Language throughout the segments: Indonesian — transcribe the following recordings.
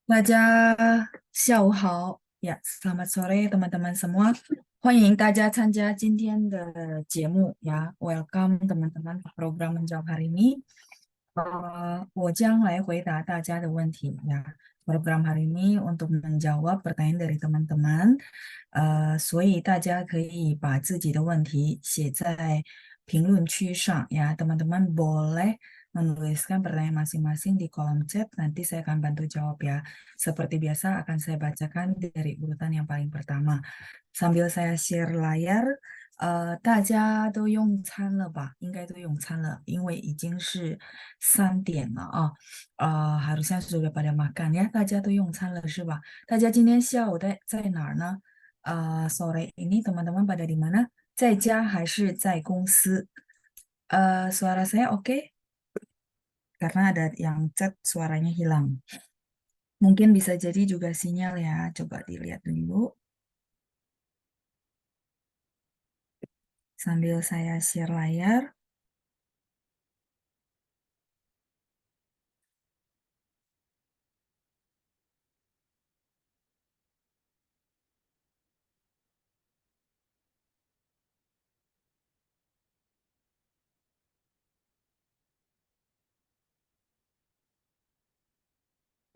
大家下午好呀，selamat sore teman-teman semua. 欢迎大家参加今天的节目呀，Welcome teman-teman ke program menjawab hari ini. 我将来回答大家的问题呀。Program hari ini untuk menjawab pertanyaan dari teman-teman. 所以大家可以把自己的问题写在评论区上呀，teman-teman boleh menuliskan pertanyaan masing-masing di kolom chat. Nanti saya akan bantu jawab ya. Seperti biasa akan saya bacakan dari urutan yang paling pertama. Sambil saya share layar, 大家都用餐了吧？应该都用餐了，因为已经是3点了啊。harusnya sudah pada makan ya. 大家都用餐了是吧？大家今天下午在哪儿呢？sore ini teman-teman pada di mana? 在家还是在公司？suara saya oke? Karena ada yang chat suaranya hilang. Mungkin bisa jadi juga sinyal ya. Coba dilihat dulu. Sambil saya share layar.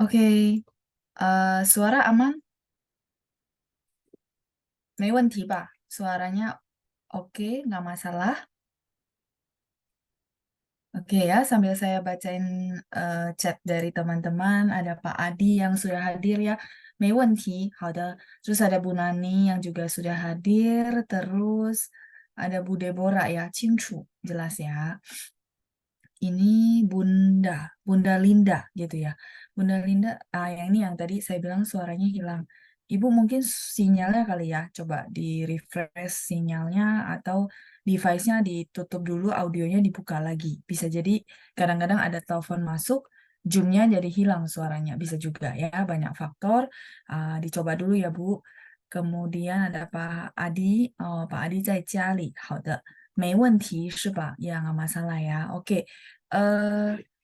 Oke, suara aman? 没问题吧？suaranya oke, nggak masalah. Oke ya, sambil saya bacain chat dari teman-teman, ada Pak Adi yang sudah hadir ya. 没问题，好的. Terus ada Bu Nani yang juga sudah hadir, terus ada Bu Deborah ya, 清楚, jelas ya. Ini Bunda Linda gitu ya. Bunda Linda, yang ini yang tadi saya bilang suaranya hilang. Ibu mungkin sinyalnya kali ya, coba di refresh sinyalnya atau device-nya ditutup dulu, audionya dibuka lagi. Bisa jadi kadang-kadang ada telepon masuk, Zoom-nya jadi hilang suaranya. Bisa juga ya, banyak faktor. Dicoba dulu ya Bu. Kemudian ada Pak Adi, Pak Adi 在家里，好的，没问题是吧？ya nggak masalah ya. Oke,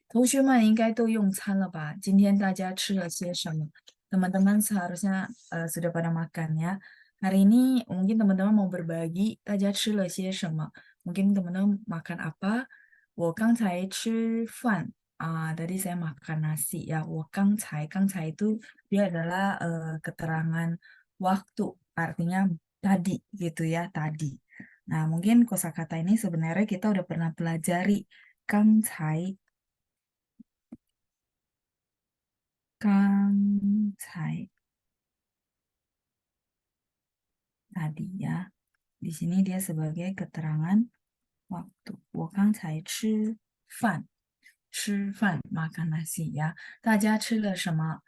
同学们应该都用餐了吧？今天大家吃了些什么？teman-teman seharusnya sudah pada makan ya. Hari ini mungkin teman-teman mau berbagi, 大家吃了些什么? Mungkin teman-teman makan apa? 我刚才吃饭 tadi saya makan nasi ya. 我刚才 itu dia adalah keterangan waktu, artinya tadi gitu ya, tadi. Nah, mungkin kosakata ini sebenarnya kita udah pernah pelajari. 刚才tadi ya. Di sini dia sebagai keterangan waktu. 我刚才吃饭，makan nasi ya. 大家吃了什么?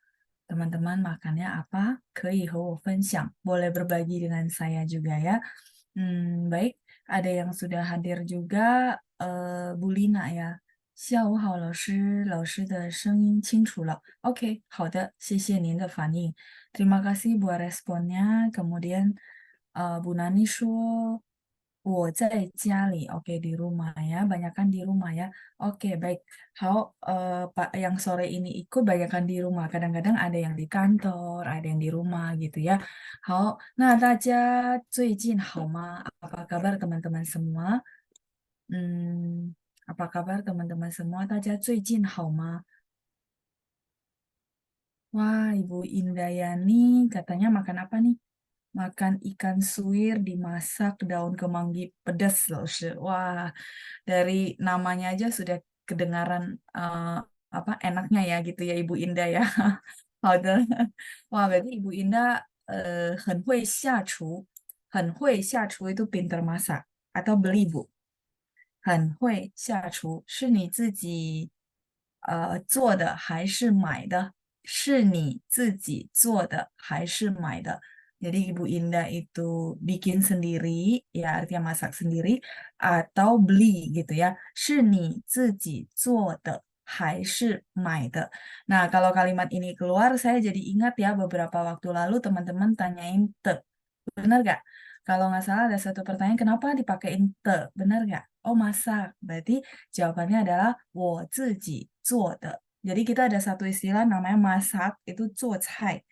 Teman-teman makannya apa? 可以和我分享. Boleh berbagi dengan saya juga ya. Baik, ada yang sudah hadir juga, Bu Lina ya. 下午好，老师，老师的声音清楚了。OK，好的，谢谢您的反应。Terima kasih buat responnya. Kemudian Bu Nani 说我在家里，oke di rumah ya, banyakan di rumah ya. Oke, baik. Pak yang sore ini ikut banyakan di rumah. Kadang-kadang ada yang di kantor, ada yang di rumah gitu ya. 好，那大家最近好吗？ Apa kabar teman-teman semua? Apa kabar teman-teman semua? 大家最近好吗? Wah, Ibu Indayani katanya makan apa nih? Makan ikan suwir dimasak daun kemangi pedas loh. Wah, dari namanya aja sudah kedengaran apa enaknya ya gitu ya Ibu Indah ya. 好的. Wah, berarti Ibu Indah 很会下厨itu pintar masak atau beli Bu? 很会下厨，是你自己做的还是买的？是你自己做的还是买的？ Jadi Ibu Indah itu bikin sendiri, ya artinya masak sendiri, atau beli gitu ya. 是你自己做的还是买的? Nah, kalau kalimat ini keluar, saya jadi ingat ya beberapa waktu lalu teman-teman tanyain te. Benar gak? Kalau nggak salah ada satu pertanyaan, kenapa dipakein te? Benar nggak? Oh, masak. Berarti jawabannya adalah 我自己做的. Jadi kita ada satu istilah namanya masak, itu 做菜.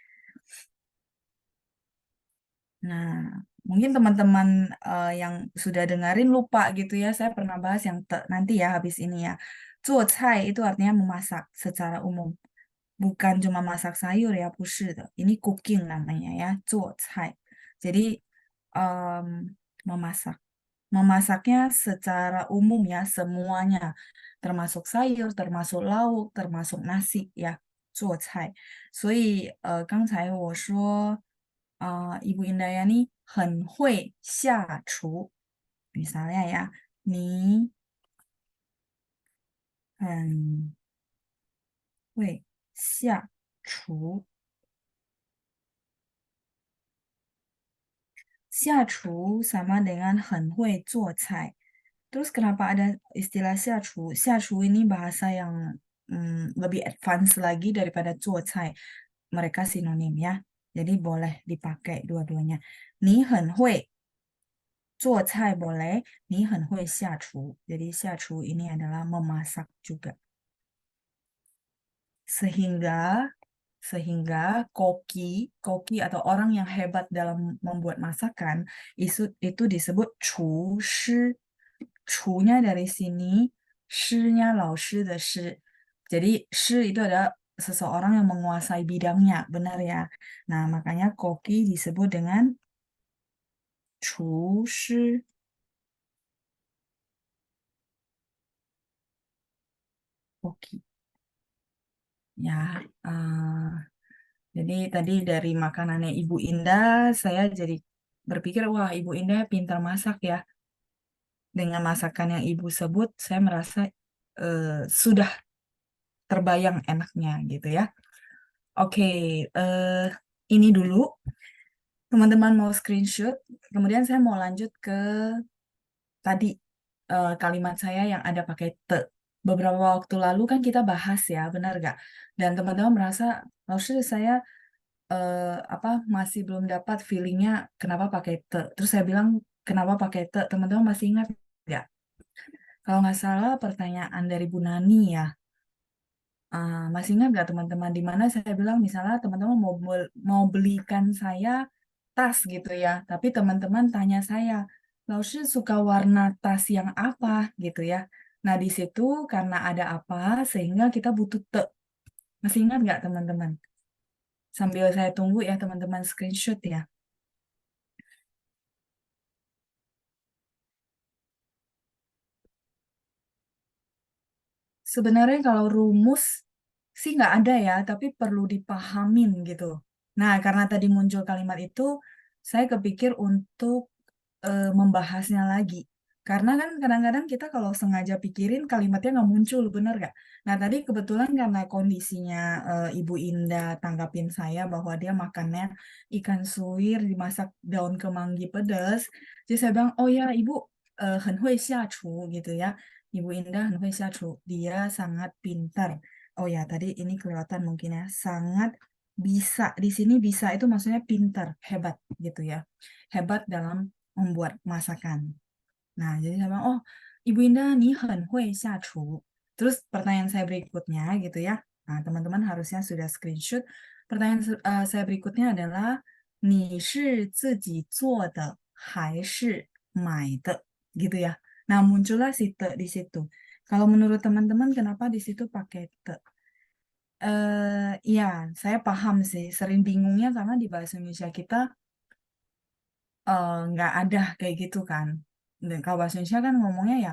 Nah, mungkin teman-teman yang sudah dengerin lupa gitu ya, saya pernah bahas yang nanti ya habis ini ya. 做菜 itu artinya memasak secara umum. Bukan cuma masak sayur ya, 不是的. Ini cooking namanya ya, 做菜. Jadi em, memasak. Memasaknya secara umum ya, semuanya. Termasuk sayur, termasuk lauk, termasuk nasi ya, 做菜. 所以刚才我说 Ibu Indayani 很会下厨. Misalnya ya, 你很会下厨. 下厨 sama dengan 很会做菜. Terus kenapa ada istilah 下厨? 下厨 ini bahasa yang lebih advance lagi daripada 做菜. Mereka sinonim ya. Jadi boleh dipakai dua-duanya. 你很会做菜 boleh, 你很会下厨. Jadi 下厨 ini adalah memasak juga. Sehingga koki atau orang yang hebat dalam membuat masakan itu disebut 厨师. Chunya dari sini, shi-nya 老师 的师. Jadi shi itu adalah seseorang yang menguasai bidangnya, benar ya. Nah, makanya koki disebut dengan 厨师. Koki. Ya, jadi tadi dari makanannya Ibu Indah, saya jadi berpikir, wah Ibu Indah pintar masak ya. Dengan masakan yang Ibu sebut, saya merasa sudah terbayang enaknya gitu ya. Oke, eh, ini dulu teman-teman mau screenshot, kemudian saya mau lanjut ke tadi kalimat saya yang ada pakai te. Beberapa waktu lalu kan kita bahas ya, benar gak? Dan teman-teman merasa, maksud saya apa masih belum dapat feelingnya kenapa pakai te. Terus saya bilang kenapa pakai te, teman-teman masih ingat nggak? Kalau nggak salah pertanyaan dari Bu Nani ya. Masih ingat nggak teman-teman di mana saya bilang misalnya teman-teman mau belikan saya tas gitu ya, tapi teman-teman tanya saya, Laushi suka warna tas yang apa gitu ya. Nah di situ karena ada apa sehingga kita butuh te. Masih ingat nggak teman-teman? Sambil saya tunggu ya teman-teman screenshot ya. Sebenarnya kalau rumus sih nggak ada ya, tapi perlu dipahamin gitu. Nah, karena tadi muncul kalimat itu, saya kepikir untuk membahasnya lagi. Karena kan kadang-kadang kita kalau sengaja pikirin kalimatnya nggak muncul, bener nggak? Nah, tadi kebetulan karena kondisinya Ibu Indah tanggapin saya bahwa dia makannya ikan suwir dimasak daun kemangi pedas. Jadi saya bilang, oh ya Ibu, 很会下厨 gitu ya. Ibu Indah 很会下厨, dia sangat pintar. Oh ya, tadi ini kelewatan mungkin ya, sangat bisa. Di sini bisa itu maksudnya pintar, hebat gitu ya. Hebat dalam membuat masakan. Nah, jadi saya bilang, oh, Ibu Indah, 你很会下厨. Terus pertanyaan saya berikutnya gitu ya. Nah, teman-teman harusnya sudah screenshot. Pertanyaan saya berikutnya adalah, 你是自己做的还是买的? Gitu ya. Nah, muncullah si te di situ. Kalau menurut teman-teman, kenapa di situ pakai te? Iya, saya paham sih. Sering bingungnya karena di bahasa Indonesia kita nggak ada kayak gitu kan. Dan kalau bahasa Indonesia kan ngomongnya ya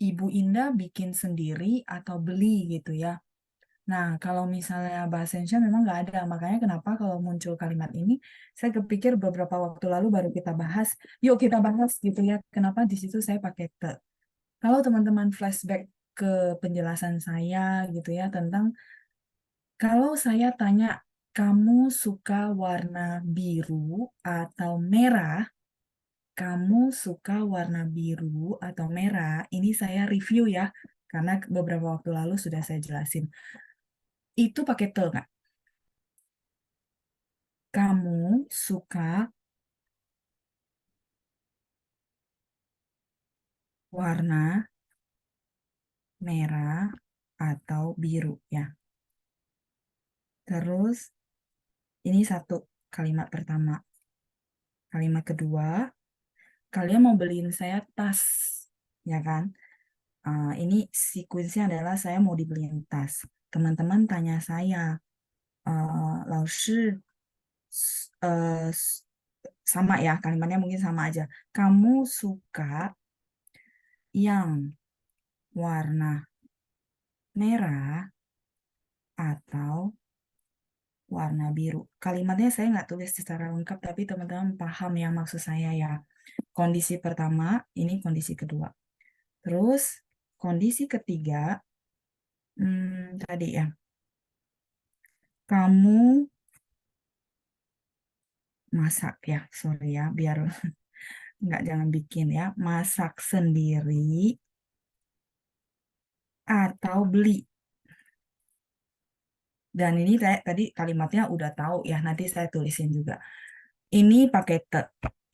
Ibu Indah bikin sendiri atau beli gitu ya. Nah, kalau misalnya bahasa Indonesia memang nggak ada. Makanya kenapa kalau muncul kalimat ini, saya kepikir beberapa waktu lalu baru kita bahas. Yuk kita bahas gitu ya. Kenapa di situ saya pakai te. Kalau teman-teman flashback ke penjelasan saya gitu ya tentang kalau saya tanya kamu suka warna biru atau merah, kamu suka warna biru atau merah? Ini saya review ya, karena beberapa waktu lalu sudah saya jelasin. Itu pakai te nggak? Kamu suka warna merah atau biru ya. Terus ini satu kalimat pertama. Kalimat kedua, kalian mau beliin saya tas, ya kan? Ini sequence-nya adalah saya mau dibeliin tas. Teman-teman tanya saya, 老师, sama ya, kalimatnya mungkin sama aja. Kamu suka yang warna merah atau warna biru? Kalimatnya saya nggak tulis secara lengkap, tapi teman-teman paham yang maksud saya ya. Kondisi pertama, ini kondisi kedua. Terus kondisi ketiga, tadi ya, kamu masak ya, sorry ya, biar nggak jangan bikin ya, masak sendiri atau beli. Dan ini tadi kalimatnya udah tahu ya, nanti saya tulisin juga. Ini pakai te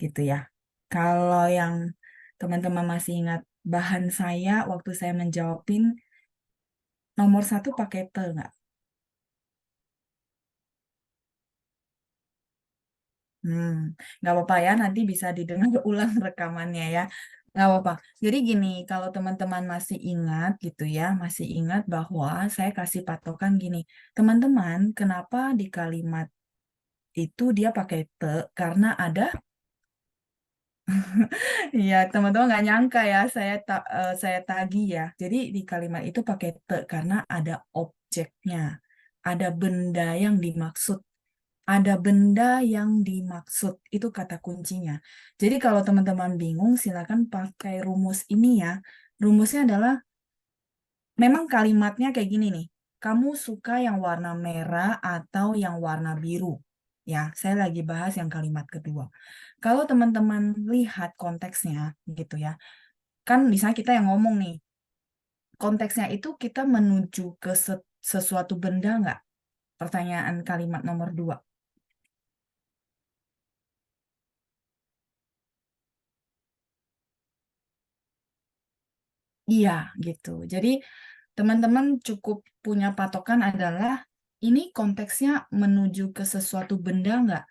gitu ya. Kalau yang teman-teman masih ingat bahan saya waktu saya menjawabin nomor satu pakai te nggak? Hmm, nggak apa-apa ya, nanti bisa didengar ulang rekamannya ya. Nggak apa-apa. Jadi gini, kalau teman-teman masih ingat gitu ya, masih ingat bahwa saya kasih patokan gini. Teman-teman, kenapa di kalimat itu dia pakai te? Karena ada, ya teman-teman nggak nyangka ya, saya tagih ya. Jadi di kalimat itu pakai te karena ada objeknya, ada benda yang dimaksud. Ada benda yang dimaksud, itu kata kuncinya. Jadi kalau teman-teman bingung, silakan pakai rumus ini ya. Rumusnya adalah, memang kalimatnya kayak gini nih. Kamu suka yang warna merah atau yang warna biru? Ya, saya lagi bahas yang kalimat kedua. Kalau teman-teman lihat konteksnya gitu ya, kan misalnya kita yang ngomong nih, konteksnya itu kita menuju ke sesuatu benda nggak? Pertanyaan kalimat nomor dua. Iya, gitu. Jadi teman-teman cukup punya patokan adalah ini konteksnya menuju ke sesuatu benda nggak?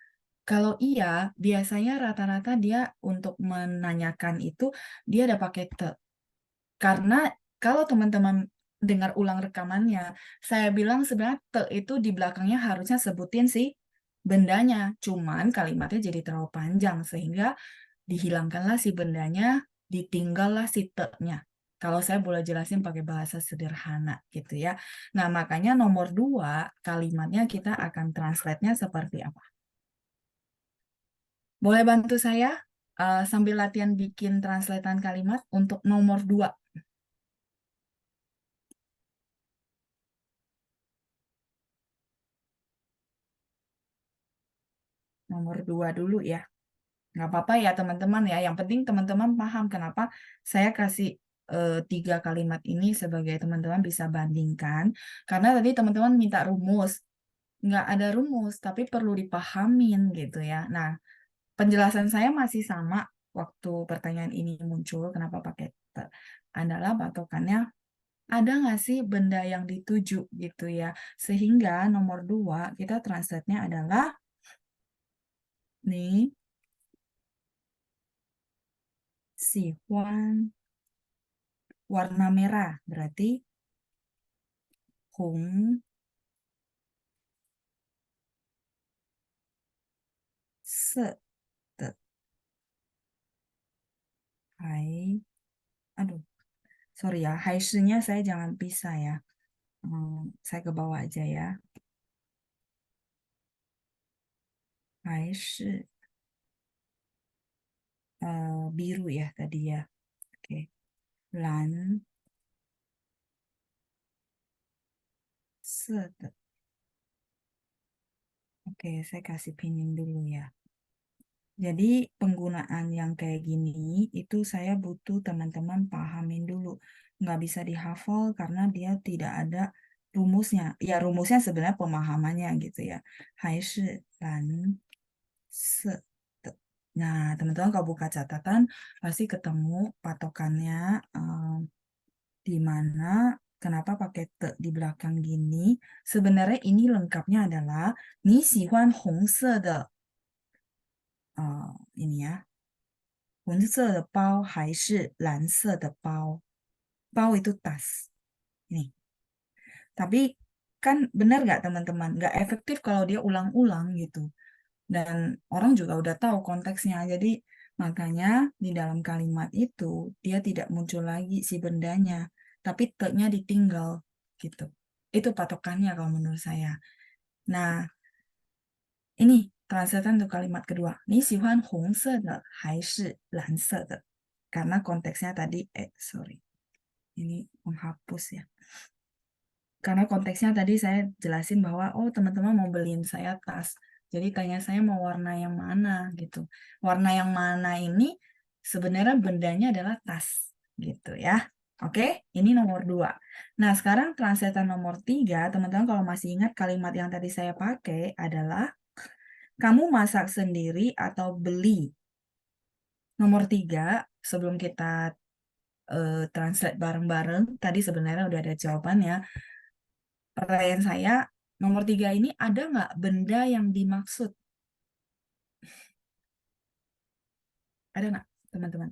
Kalau iya, biasanya rata-rata dia untuk menanyakan itu dia ada pakai te. Karena kalau teman-teman dengar ulang rekamannya, saya bilang sebenarnya te itu di belakangnya harusnya sebutin si bendanya. Cuman kalimatnya jadi terlalu panjang sehingga dihilangkanlah si bendanya, ditinggallah si te-nya. Kalau saya boleh jelasin pakai bahasa sederhana gitu ya. Nah, makanya nomor dua kalimatnya kita akan translate-nya seperti apa. Boleh bantu saya sambil latihan bikin translatean kalimat untuk nomor dua. Nomor dua dulu ya. Nggak apa-apa ya teman-teman ya. Yang penting teman-teman paham kenapa saya kasih tiga kalimat ini sebagai teman-teman bisa bandingkan. Karena tadi teman-teman minta rumus. Nggak ada rumus, tapi perlu dipahamin gitu ya. Nah, penjelasan saya masih sama waktu pertanyaan ini muncul, kenapa pakai adalah patokannya, ada nggak sih benda yang dituju gitu ya. Sehingga nomor dua, kita translate-nya adalah, nih, 喜欢 warna merah, berarti 红色的 还 aduh, sorry ya, 还是-nya saya jangan pisah ya. Saya ke bawah aja ya. 还是 biru ya tadi ya. Oke. 蓝色的. Oke, saya kasih pinyin dulu ya. Jadi penggunaan yang kayak gini itu saya butuh teman-teman pahamin dulu. Nggak bisa dihafal karena dia tidak ada rumusnya. Ya rumusnya sebenarnya pemahamannya gitu ya. 还是蓝色的. Nah, teman-teman kalau buka catatan pasti ketemu patokannya di mana Kenapa pakai te di belakang gini? Sebenarnya ini lengkapnya adalah 你喜欢红色的 ini ya, 红色的包还是蓝色的包？包 itu tas. Ini. Tapi kan benar nggak teman-teman? Nggak efektif kalau dia ulang-ulang gitu. Dan orang juga udah tahu konteksnya. Jadi makanya di dalam kalimat itu dia tidak muncul lagi si bendanya, tapi te-nya ditinggal gitu. Itu patokannya kalau menurut saya. Nah, ini translate untuk kalimat kedua. 你喜欢红色的还是蓝色的? Karena konteksnya tadi, sorry, ini menghapus ya. Karena konteksnya tadi saya jelasin bahwa, oh teman-teman mau beliin saya tas. Jadi tanya saya mau warna yang mana gitu. Warna yang mana ini sebenarnya bendanya adalah tas gitu ya. Oke, ini nomor dua. Nah, sekarang translate nomor tiga, teman-teman kalau masih ingat kalimat yang tadi saya pakai adalah, kamu masak sendiri atau beli? Nomor tiga, sebelum kita translate bareng-bareng, tadi sebenarnya udah ada jawabannya. Pertanyaan saya, nomor tiga ini ada nggak benda yang dimaksud? Ada nggak, teman-teman?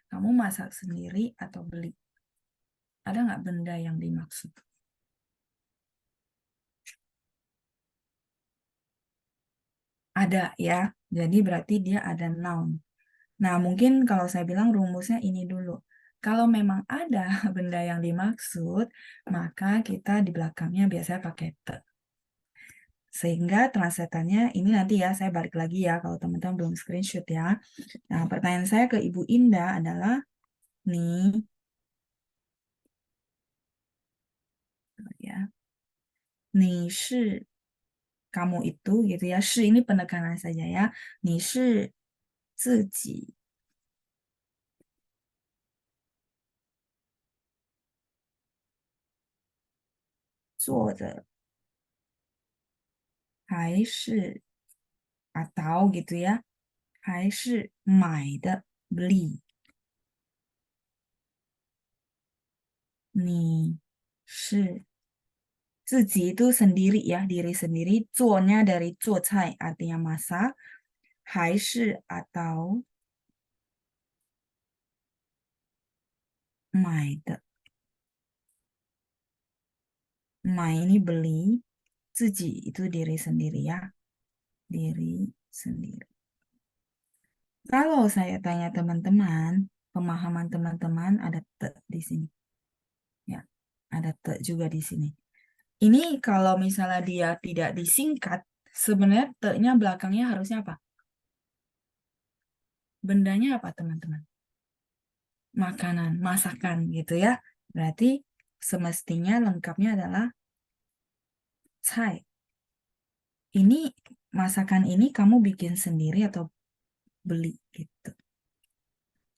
Kamu masak sendiri atau beli? Ada nggak benda yang dimaksud? Ada ya, jadi berarti dia ada noun. Nah, mungkin kalau saya bilang rumusnya ini dulu. Kalau memang ada benda yang dimaksud, maka kita di belakangnya biasanya pakai te. Sehingga translatannya ini nanti ya, saya balik lagi ya kalau teman-teman belum screenshot ya. Nah, pertanyaan saya ke Ibu Indah adalah, nih, ya, nih, kamu itu gitu ya, ini penekanan saja ya. 你是自己做的还是 atau gitu ya, 还是买的 beli? 你是自己 itu sendiri ya, diri sendiri, 做nya dari 做菜 artinya masak, 还是 atau 买ini beli, 自己 itu diri sendiri ya, diri sendiri. Kalau saya tanya teman-teman, pemahaman teman-teman ada te di sini. Ya, ada te juga di sini. Ini kalau misalnya dia tidak disingkat, sebenarnya te-nya belakangnya harusnya apa? Bendanya apa, teman-teman? Makanan, masakan gitu ya. Berarti semestinya lengkapnya adalah cai. Ini masakan ini kamu bikin sendiri atau beli gitu.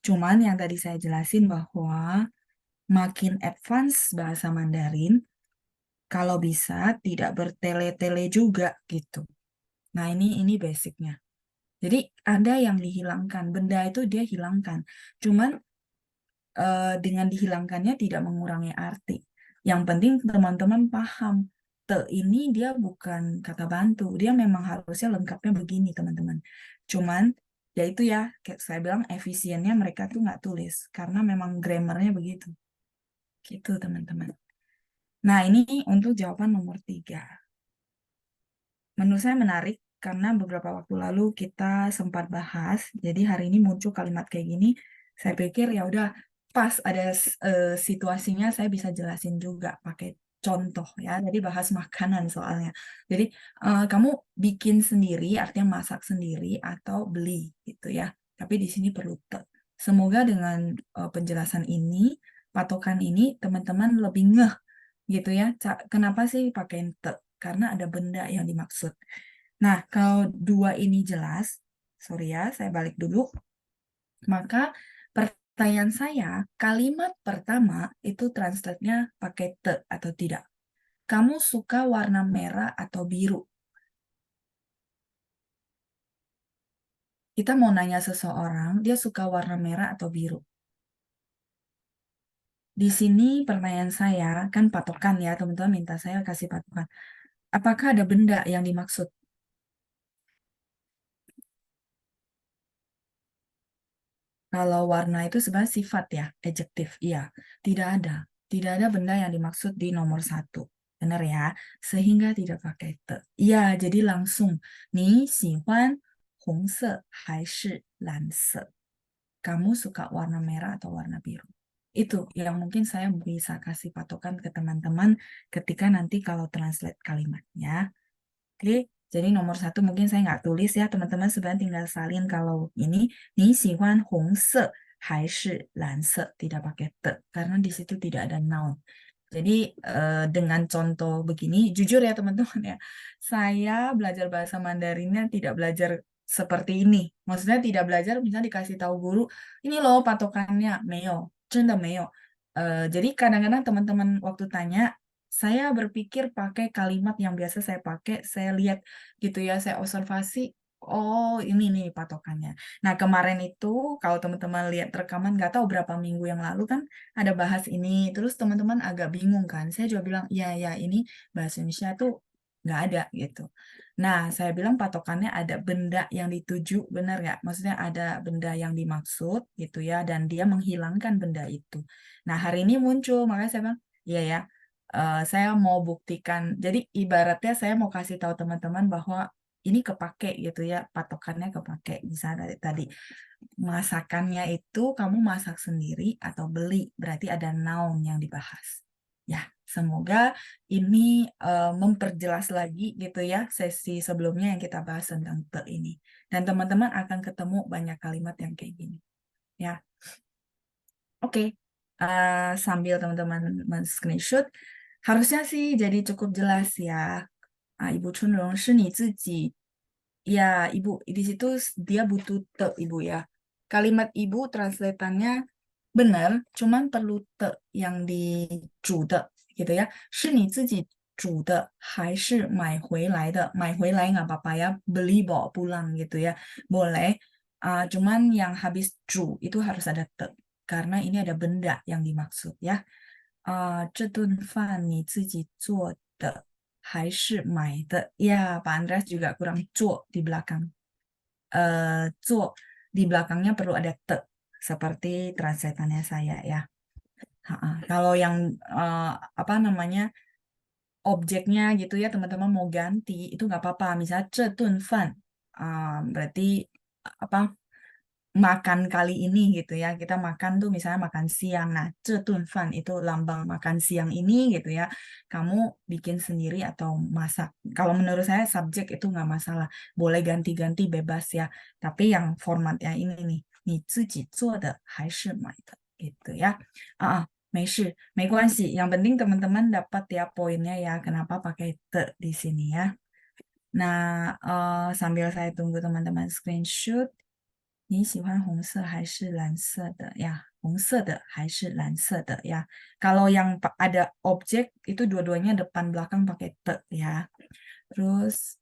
Cuman yang tadi saya jelasin bahwa makin advance bahasa Mandarin, kalau bisa tidak bertele-tele juga gitu. Nah, ini basicnya. Jadi ada yang dihilangkan, benda itu dia hilangkan. Cuman dengan dihilangkannya tidak mengurangi arti. Yang penting teman-teman paham, te ini dia bukan kata bantu, dia memang harusnya lengkapnya begini teman-teman. Cuman ya itu ya, kayak saya bilang efisiennya mereka tuh nggak tulis karena memang grammarnya begitu. Gitu teman-teman. Nah ini untuk jawaban nomor tiga. Menurut saya menarik karena beberapa waktu lalu kita sempat bahas, jadi hari ini muncul kalimat kayak gini, saya pikir ya udah pas ada situasinya saya bisa jelasin juga pakai contoh ya. Jadi bahas makanan soalnya. Jadi kamu bikin sendiri artinya masak sendiri atau beli gitu ya. Tapi di sini perlu te. Semoga dengan penjelasan ini, patokan ini teman-teman lebih ngeh gitu ya. Kenapa sih pakai te? Karena ada benda yang dimaksud. Nah, kalau dua ini jelas, sorry ya, saya balik dulu. Maka pertanyaan saya, kalimat pertama itu translate-nya pakai te atau tidak. Kamu suka warna merah atau biru? Kita mau nanya seseorang, dia suka warna merah atau biru? Di sini pertanyaan saya, kan patokan ya, teman-teman minta saya kasih patokan. Apakah ada benda yang dimaksud? Kalau warna itu sebenarnya sifat ya, adjektif. Iya, tidak ada. Tidak ada benda yang dimaksud di nomor satu. Benar ya? Sehingga tidak pakai te. Iya, jadi langsung. Ni 喜欢红色还是蓝色? Kamu suka warna merah atau warna biru? Itu yang mungkin saya bisa kasih patokan ke teman-teman ketika nanti kalau translate kalimatnya. Oke, jadi nomor satu mungkin saya nggak tulis ya, teman-teman sebenarnya tinggal salin kalau ini, 你喜欢红色还是蓝色? Tidak pakai te, karena di situ tidak ada noun. Jadi dengan contoh begini, jujur ya teman-teman ya, saya belajar bahasa Mandarinnya tidak belajar seperti ini. Maksudnya tidak belajar, misalnya dikasih tahu guru, ini loh patokannya, meo, 真的没有. Jadi kadang-kadang teman-teman waktu tanya, saya berpikir pakai kalimat yang biasa saya pakai, saya lihat gitu ya, saya observasi, oh ini nih patokannya. Nah kemarin itu kalau teman-teman lihat rekaman, nggak tahu berapa minggu yang lalu kan, ada bahas ini, terus teman-teman agak bingung kan. Saya juga bilang, iya ya ini bahasa Indonesia tuh nggak ada gitu. Nah, saya bilang patokannya ada benda yang dituju, benar nggak? Maksudnya ada benda yang dimaksud gitu ya, dan dia menghilangkan benda itu. Nah, hari ini muncul, makanya saya bilang, iya ya, saya mau buktikan. Jadi ibaratnya saya mau kasih tahu teman-teman bahwa ini kepake gitu ya, patokannya kepake. Misalnya tadi masakannya itu kamu masak sendiri atau beli, berarti ada noun yang dibahas. Ya, semoga ini memperjelas lagi gitu ya sesi sebelumnya yang kita bahas tentang te ini. Dan teman-teman akan ketemu banyak kalimat yang kayak gini. Ya, oke. Sambil teman-teman men-screenshot, harusnya sih jadi cukup jelas ya. Ibu Chunrong, 是你自己. Ya, ibu di situ dia butuh te ibu ya. Kalimat ibu translatannya benar, cuman perlu te yang di 煮的 gitu ya. 是你自己煮的还是买回来的? 买回来 nggak apa-apa ya, beli bawa pulang gitu ya. Boleh. Cuman yang habis 煮 itu harus ada te karena ini ada benda yang dimaksud ya. 这顿饭你自己做的还是买的? Ya, Pak Andreas juga kurang 做 di belakang. 做 di belakangnya perlu ada te seperti translatannya saya ya. Kalau yang apa namanya objeknya gitu ya teman-teman mau ganti itu nggak apa-apa. Misalnya 这顿饭 berarti apa makan kali ini gitu ya. Kita makan tuh misalnya makan siang. Nah, 这顿饭 itu lambang makan siang ini gitu ya. Kamu bikin sendiri atau masak. Kalau menurut saya subjek itu nggak masalah. Boleh ganti-ganti bebas ya. Tapi yang formatnya ini nih. 你自己做的还是买的 gitu ya. 没事，没关系. Yang penting teman-teman dapat ya poinnya ya. Kenapa pakai te di sini ya. Nah, sambil saya tunggu teman-teman screenshot. 你喜欢红色还是蓝色的 ya? 红色的还是蓝色的 ya? Kalau yang ada objek itu dua-duanya depan belakang pakai te ya. Terus,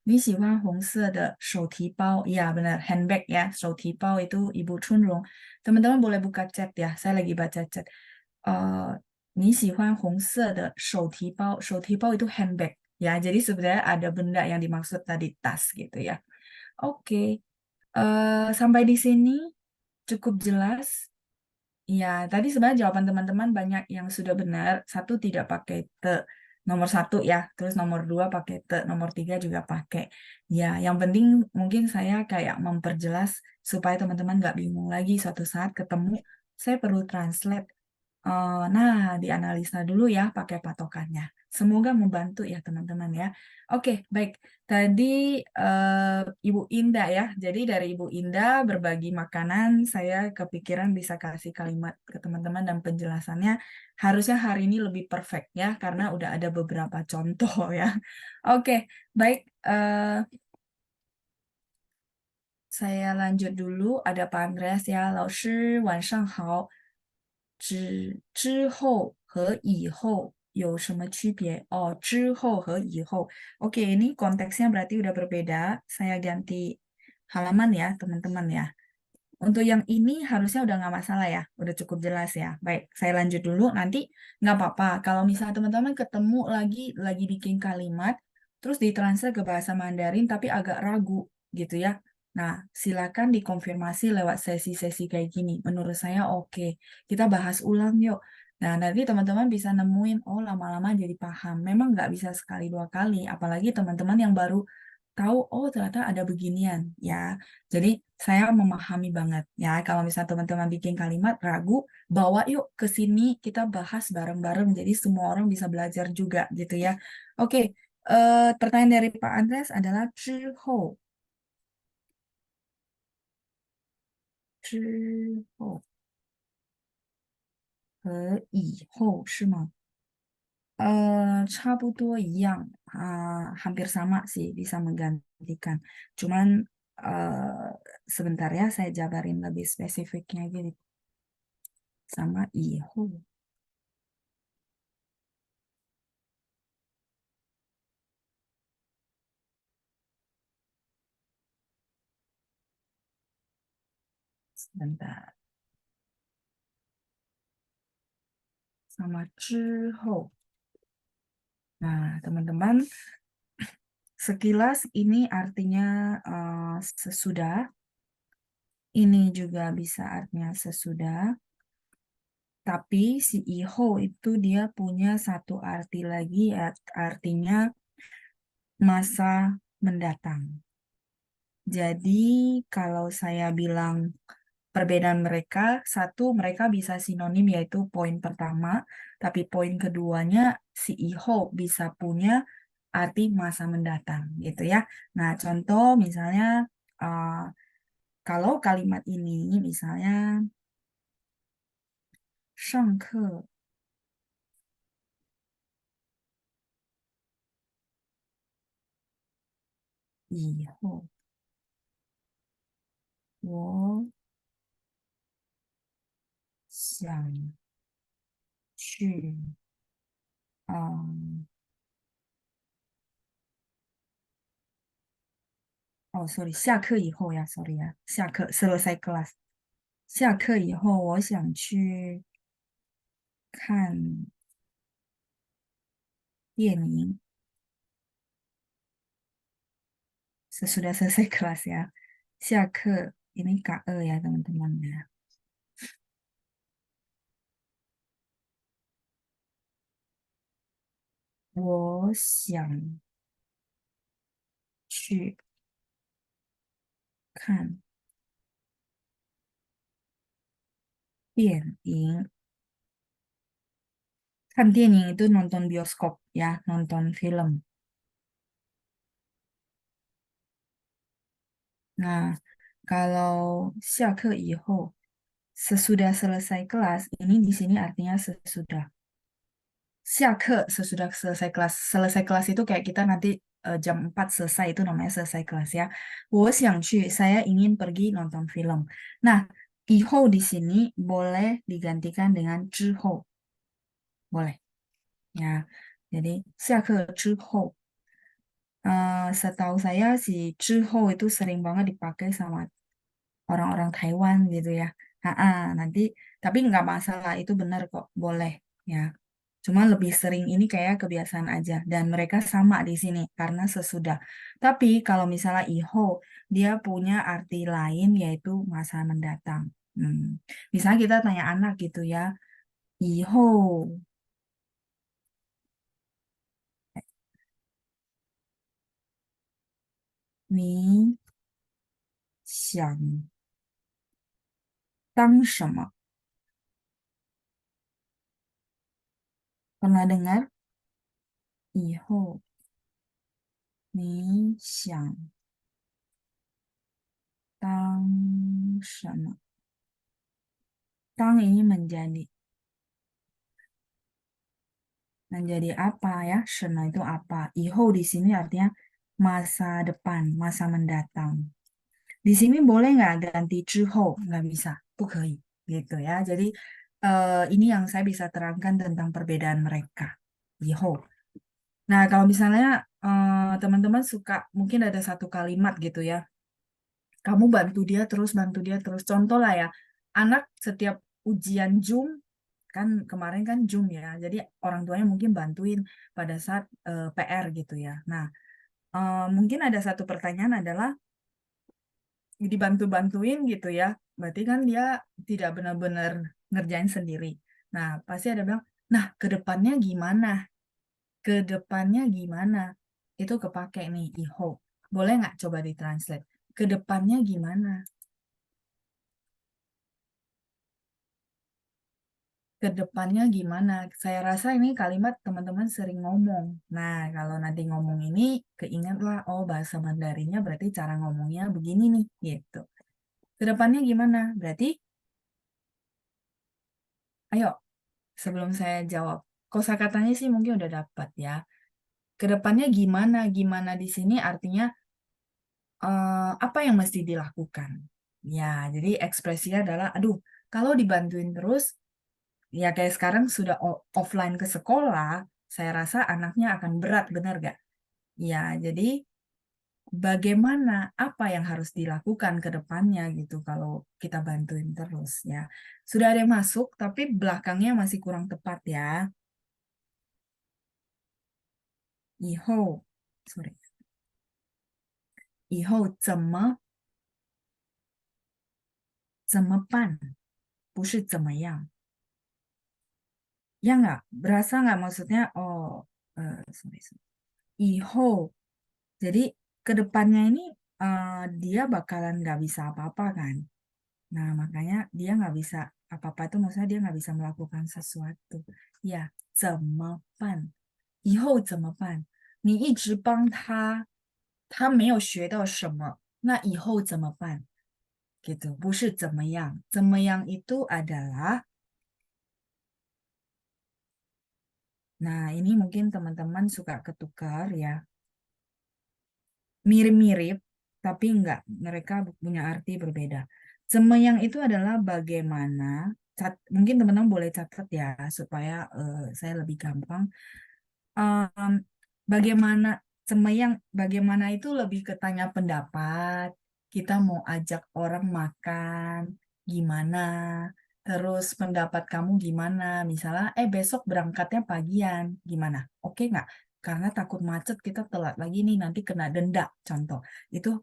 你喜欢红色的手提包? Ya benar, handbag ya. 手提包 itu Ibu Chunrong. Teman-teman boleh buka chat ya. Saya lagi baca chat. 你喜欢红色的手提包? 手提包 itu handbag ya. Jadi sebenarnya ada benda yang dimaksud tadi tas gitu ya. Oke. Sampai di sini cukup jelas. Ya, tadi sebenarnya jawaban teman-teman banyak yang sudah benar. Satu tidak pakai te. Nomor satu ya. Terus nomor dua pakai te. Nomor tiga juga pakai. Ya, yang penting mungkin saya kayak memperjelas supaya teman-teman nggak bingung lagi suatu saat ketemu. Saya perlu translate. Nah, dianalisa dulu ya pakai patokannya. Semoga membantu ya teman-teman ya. Oke, baik. Tadi Ibu Indah ya. Jadi dari Ibu Indah berbagi makanan, saya kepikiran bisa kasih kalimat ke teman-teman dan penjelasannya harusnya hari ini lebih perfect ya, karena udah ada beberapa contoh ya. Oke, baik. Saya lanjut dulu. Ada Pak Andreas ya. 老师晚上好。之后和以后有什么区别? Oh, 之后和以后. Oke, ini konteksnya berarti udah berbeda. Saya ganti halaman ya, teman-teman ya. Untuk yang ini harusnya udah nggak masalah ya, udah cukup jelas ya. Baik, saya lanjut dulu. Nanti nggak apa-apa. Kalau misalnya teman-teman ketemu lagi bikin kalimat, terus ditranslate ke bahasa Mandarin tapi agak ragu gitu ya. Nah, silakan dikonfirmasi lewat sesi-sesi kayak gini. Menurut saya oke. Kita bahas ulang yuk. Nah, nanti teman-teman bisa nemuin, oh lama-lama jadi paham. Memang nggak bisa sekali dua kali, apalagi teman-teman yang baru tahu, oh ternyata ada beginian ya. Jadi saya memahami banget ya. Kalau misalnya teman-teman bikin kalimat ragu, bawa yuk ke sini kita bahas bareng-bareng. Jadi semua orang bisa belajar juga gitu ya. Oke, pertanyaan dari Pak Andreas adalah 之后和以后是吗？差不多一样, hampir sama sih bisa menggantikan. Cuman sebentar ya saya jabarin lebih spesifiknya gitu sama 以后. Sebentar. Sama 之后. Nah, teman-teman, sekilas ini artinya sesudah. Ini juga bisa artinya sesudah. Tapi si iho itu dia punya satu arti lagi, artinya masa mendatang. Jadi kalau saya bilang perbedaan mereka, satu mereka bisa sinonim yaitu poin pertama, tapi poin keduanya si iho bisa punya arti masa mendatang gitu ya. Nah, contoh misalnya uh, kalau kalimat ini misalnya 上课以后，我想去，嗯，哦，sorry，下课以后呀，sorry 呀，下课，selesai kelas，下课以后，我想去看电影。Sesudah selesai kelas ya. 下课 ini KE ya teman-teman ya. 我想去看电影. 看电影 itu nonton bioskop ya, nonton film. Nah, kalau 下课以后, sesudah selesai kelas, ini di sini artinya sesudah. 下课 sesudah selesai kelas. Selesai kelas itu kayak kita nanti jam 4 selesai itu namanya selesai kelas ya. 我想去, saya ingin pergi nonton film. Nah, 以后 di sini boleh digantikan dengan 之后. Boleh ya. Jadi 下课之后. Setahu saya si 之后 itu sering banget dipakai sama orang-orang Taiwan gitu ya. Nanti tapi nggak masalah itu benar kok boleh ya. Cuma lebih sering ini kayak kebiasaan aja dan mereka sama di sini karena sesudah. Tapi kalau misalnya iho dia punya arti lain yaitu masa mendatang. Hmm. Misalnya kita tanya anak gitu ya, iho 你想当什么? Pernah dengar? 以后你想当什么? Tang ini menjadi apa ya? Shena itu apa? Iho di sini artinya masa depan, masa mendatang. Di sini boleh nggak ganti 之后? Nggak bisa, 不可以. Gitu ya. Jadi ini yang saya bisa terangkan tentang perbedaan mereka. Iho. Nah, kalau misalnya teman-teman suka, mungkin ada satu kalimat gitu ya. Kamu bantu dia terus. Contoh lah ya, anak setiap ujian Zoom, kan kemarin kan Zoom ya, jadi orang tuanya mungkin bantuin pada saat PR gitu ya. Nah, mungkin ada satu pertanyaan adalah dibantu-bantuin gitu ya, berarti kan dia tidak benar-benar ngerjain sendiri. Nah, pasti ada bilang, nah ke depannya gimana? Ke depannya gimana? Itu kepake nih, iho. Boleh nggak coba ditranslate? Ke depannya gimana? Ke depannya gimana? Saya rasa ini kalimat teman-teman sering ngomong. Nah, kalau nanti ngomong ini, keingatlah, oh bahasa Mandarinnya berarti cara ngomongnya begini nih, gitu. Ke depannya gimana? Berarti, ayo, sebelum saya jawab, kosakatanya sih mungkin udah dapat ya. Ke depannya gimana? Gimana di sini artinya apa yang mesti dilakukan? Ya, jadi ekspresinya adalah, aduh, kalau dibantuin terus, ya kayak sekarang sudah offline ke sekolah, saya rasa anaknya akan berat, benar gak? Ya, jadi bagaimana, apa yang harus dilakukan ke depannya gitu kalau kita bantuin terus ya. Sudah ada yang masuk, tapi belakangnya masih kurang tepat ya. 以后，sorry，以后怎么办？不是怎么样，ya nggak? Berasa nggak maksudnya? Oh, sorry. 以后 jadi kedepannya ini dia bakalan nggak bisa apa-apa kan. Nah makanya dia nggak bisa apa-apa itu maksudnya dia nggak bisa melakukan sesuatu. Ya, 怎么办？以后怎么办？你一直帮他，他没有学到什么，那以后怎么办？Gitu, 不是怎么样，怎么样 itu adalah, nah ini mungkin teman-teman suka ketukar ya, mirip-mirip, tapi enggak, mereka punya arti berbeda. Semeyang itu adalah bagaimana, mungkin teman-teman boleh catat ya, supaya saya lebih gampang. Em, Bagaimana, semeyang, bagaimana itu lebih ke tanya pendapat, kita mau ajak orang makan, gimana, terus pendapat kamu gimana, misalnya, besok berangkatnya pagian, gimana, oke nggak? Karena takut macet kita telat lagi nih nanti kena denda contoh itu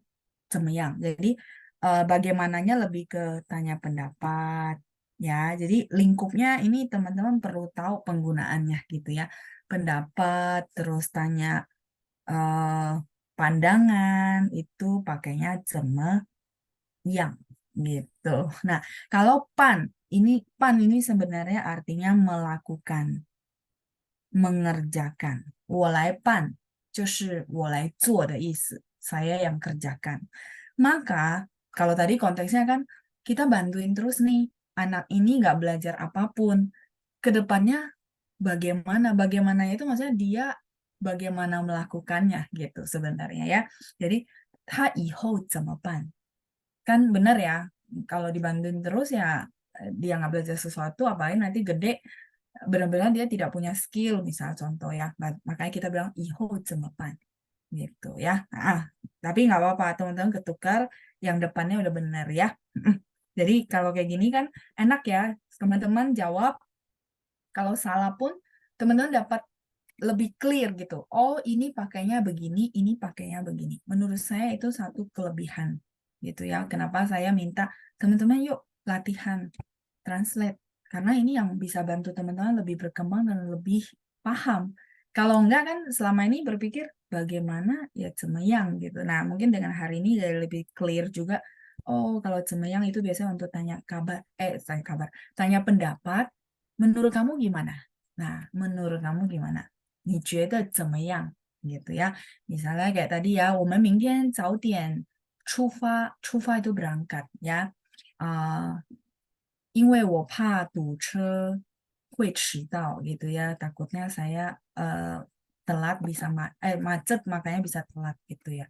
semeyang. Jadi bagaimananya lebih ke tanya pendapat ya. Jadi lingkupnya ini teman-teman perlu tahu penggunaannya gitu ya. Pendapat terus tanya eh, pandangan itu pakainya semeyang gitu. Nah, kalau pan ini sebenarnya artinya melakukan, mengerjakan. 我来办就是我来做的意思. Saya yang kerjakan. Maka, kalau tadi konteksnya kan kita bantuin terus nih. Anak ini nggak belajar apapun. Kedepannya bagaimana? Bagaimana itu maksudnya dia bagaimana melakukannya gitu sebenarnya ya. Jadi, 他以后怎么办? Kan benar ya, kalau dibantuin terus ya dia nggak belajar sesuatu, apalagi nanti gede benar-benar dia tidak punya skill, misal contoh ya. Makanya kita bilang iho cemepan gitu ya. Nah, tapi nggak apa-apa, teman-teman ketukar, yang depannya udah benar ya. Jadi kalau kayak gini kan enak ya, teman-teman jawab, kalau salah pun teman-teman dapat lebih clear gitu. Oh, ini pakainya begini, ini pakainya begini. Menurut saya itu satu kelebihan gitu ya. Kenapa saya minta teman-teman yuk latihan translate. Karena ini yang bisa bantu teman-teman lebih berkembang dan lebih paham. Kalau enggak kan selama ini berpikir bagaimana ya cemeyang gitu. Nah, mungkin dengan hari ini jadi lebih clear juga. Oh, kalau cemeyang itu biasanya untuk tanya kabar, tanya kabar, tanya pendapat. Menurut kamu gimana? Nah, menurut kamu gimana? 你觉得怎么样? Gitu ya. Misalnya kayak tadi ya, 我们明天早点出发，出发 itu berangkat ya. 因为我怕堵车会迟到 gitu ya. Takutnya saya telat bisa macet makanya bisa telat gitu ya.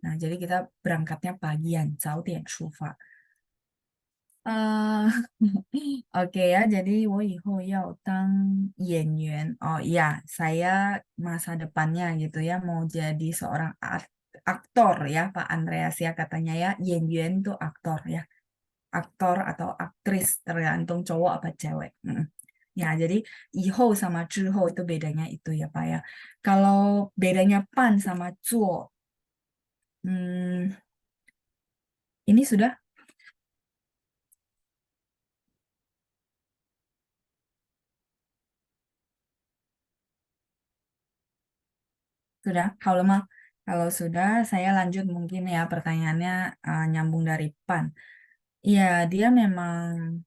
Nah, jadi kita berangkatnya pagian, 早点出发. Eh, Oke ya, jadi 我以后要当演员. Oh iya, saya masa depannya gitu ya mau jadi seorang aktor ya Pak Andreas ya katanya ya. Yen Yuan itu aktor ya. Aktor atau aktris tergantung cowok apa cewek. Ya, jadi ihou sama zhihou itu bedanya itu ya Pak ya. Kalau bedanya pan sama zuo, hmm, ini sudah. Kalau sudah, saya lanjut mungkin ya pertanyaannya nyambung dari pan. Iya, dia memang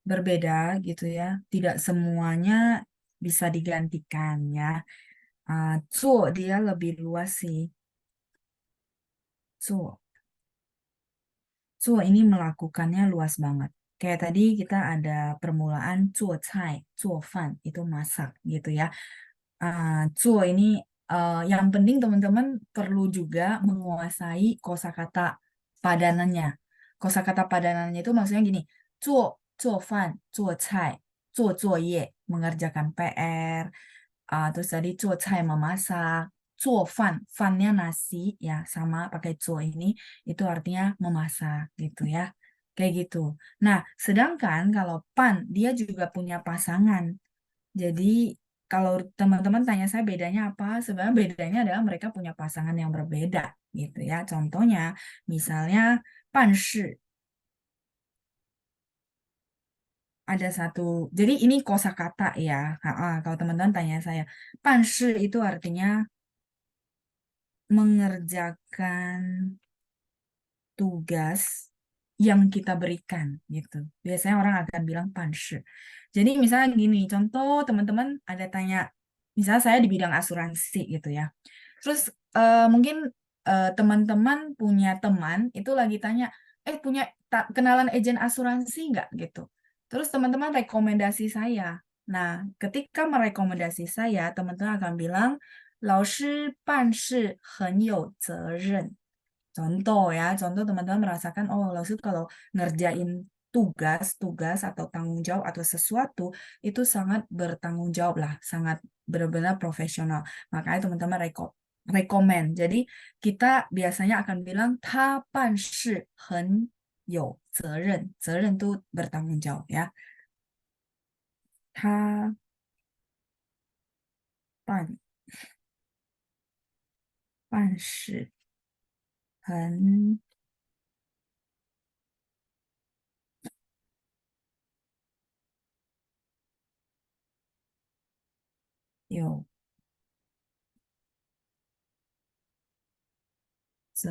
berbeda gitu ya. Tidak semuanya bisa digantikan ya. Zuo dia lebih luas sih. Zuo. Zuo ini melakukannya luas banget. Kayak tadi kita ada permulaan zuo cai, zuo fan, itu masak gitu ya. Zuo ini yang penting teman-teman perlu juga menguasai kosakata padanannya. Kosakata padanannya itu maksudnya gini, zuo, zuo fan, zuo cai, zuo zuo ye, mengerjakan PR, terus tadi zuo cai memasak, zuo fan, fannya nasi ya sama pakai zuo ini itu artinya memasak gitu ya. Kayak gitu. Nah, sedangkan kalau pan dia juga punya pasangan. Jadi kalau teman-teman tanya saya bedanya apa, sebenarnya bedanya adalah mereka punya pasangan yang berbeda gitu ya. Contohnya misalnya panshi ada satu, jadi ini kosakata ya. Kalau teman-teman tanya saya, panshi itu artinya mengerjakan tugas yang kita berikan gitu. Biasanya orang akan bilang panshi. Jadi misalnya gini, contoh teman-teman ada tanya, misalnya saya di bidang asuransi gitu ya. Terus mungkin teman-teman punya teman itu lagi tanya, punya kenalan agen asuransi nggak gitu. Terus teman-teman rekomendasi saya. Nah, ketika merekomendasi saya, teman-teman akan bilang, 老师办事很有责任. Contoh ya, contoh teman-teman merasakan, oh lalu kalau ngerjain tugas atau tanggung jawab atau sesuatu itu sangat bertanggung jawab lah, sangat benar-benar profesional. Makanya teman-teman rekomen. Jadi kita biasanya akan bilang, 他办事很有责任，责任 itu bertanggung jawab ya. 他办事很有责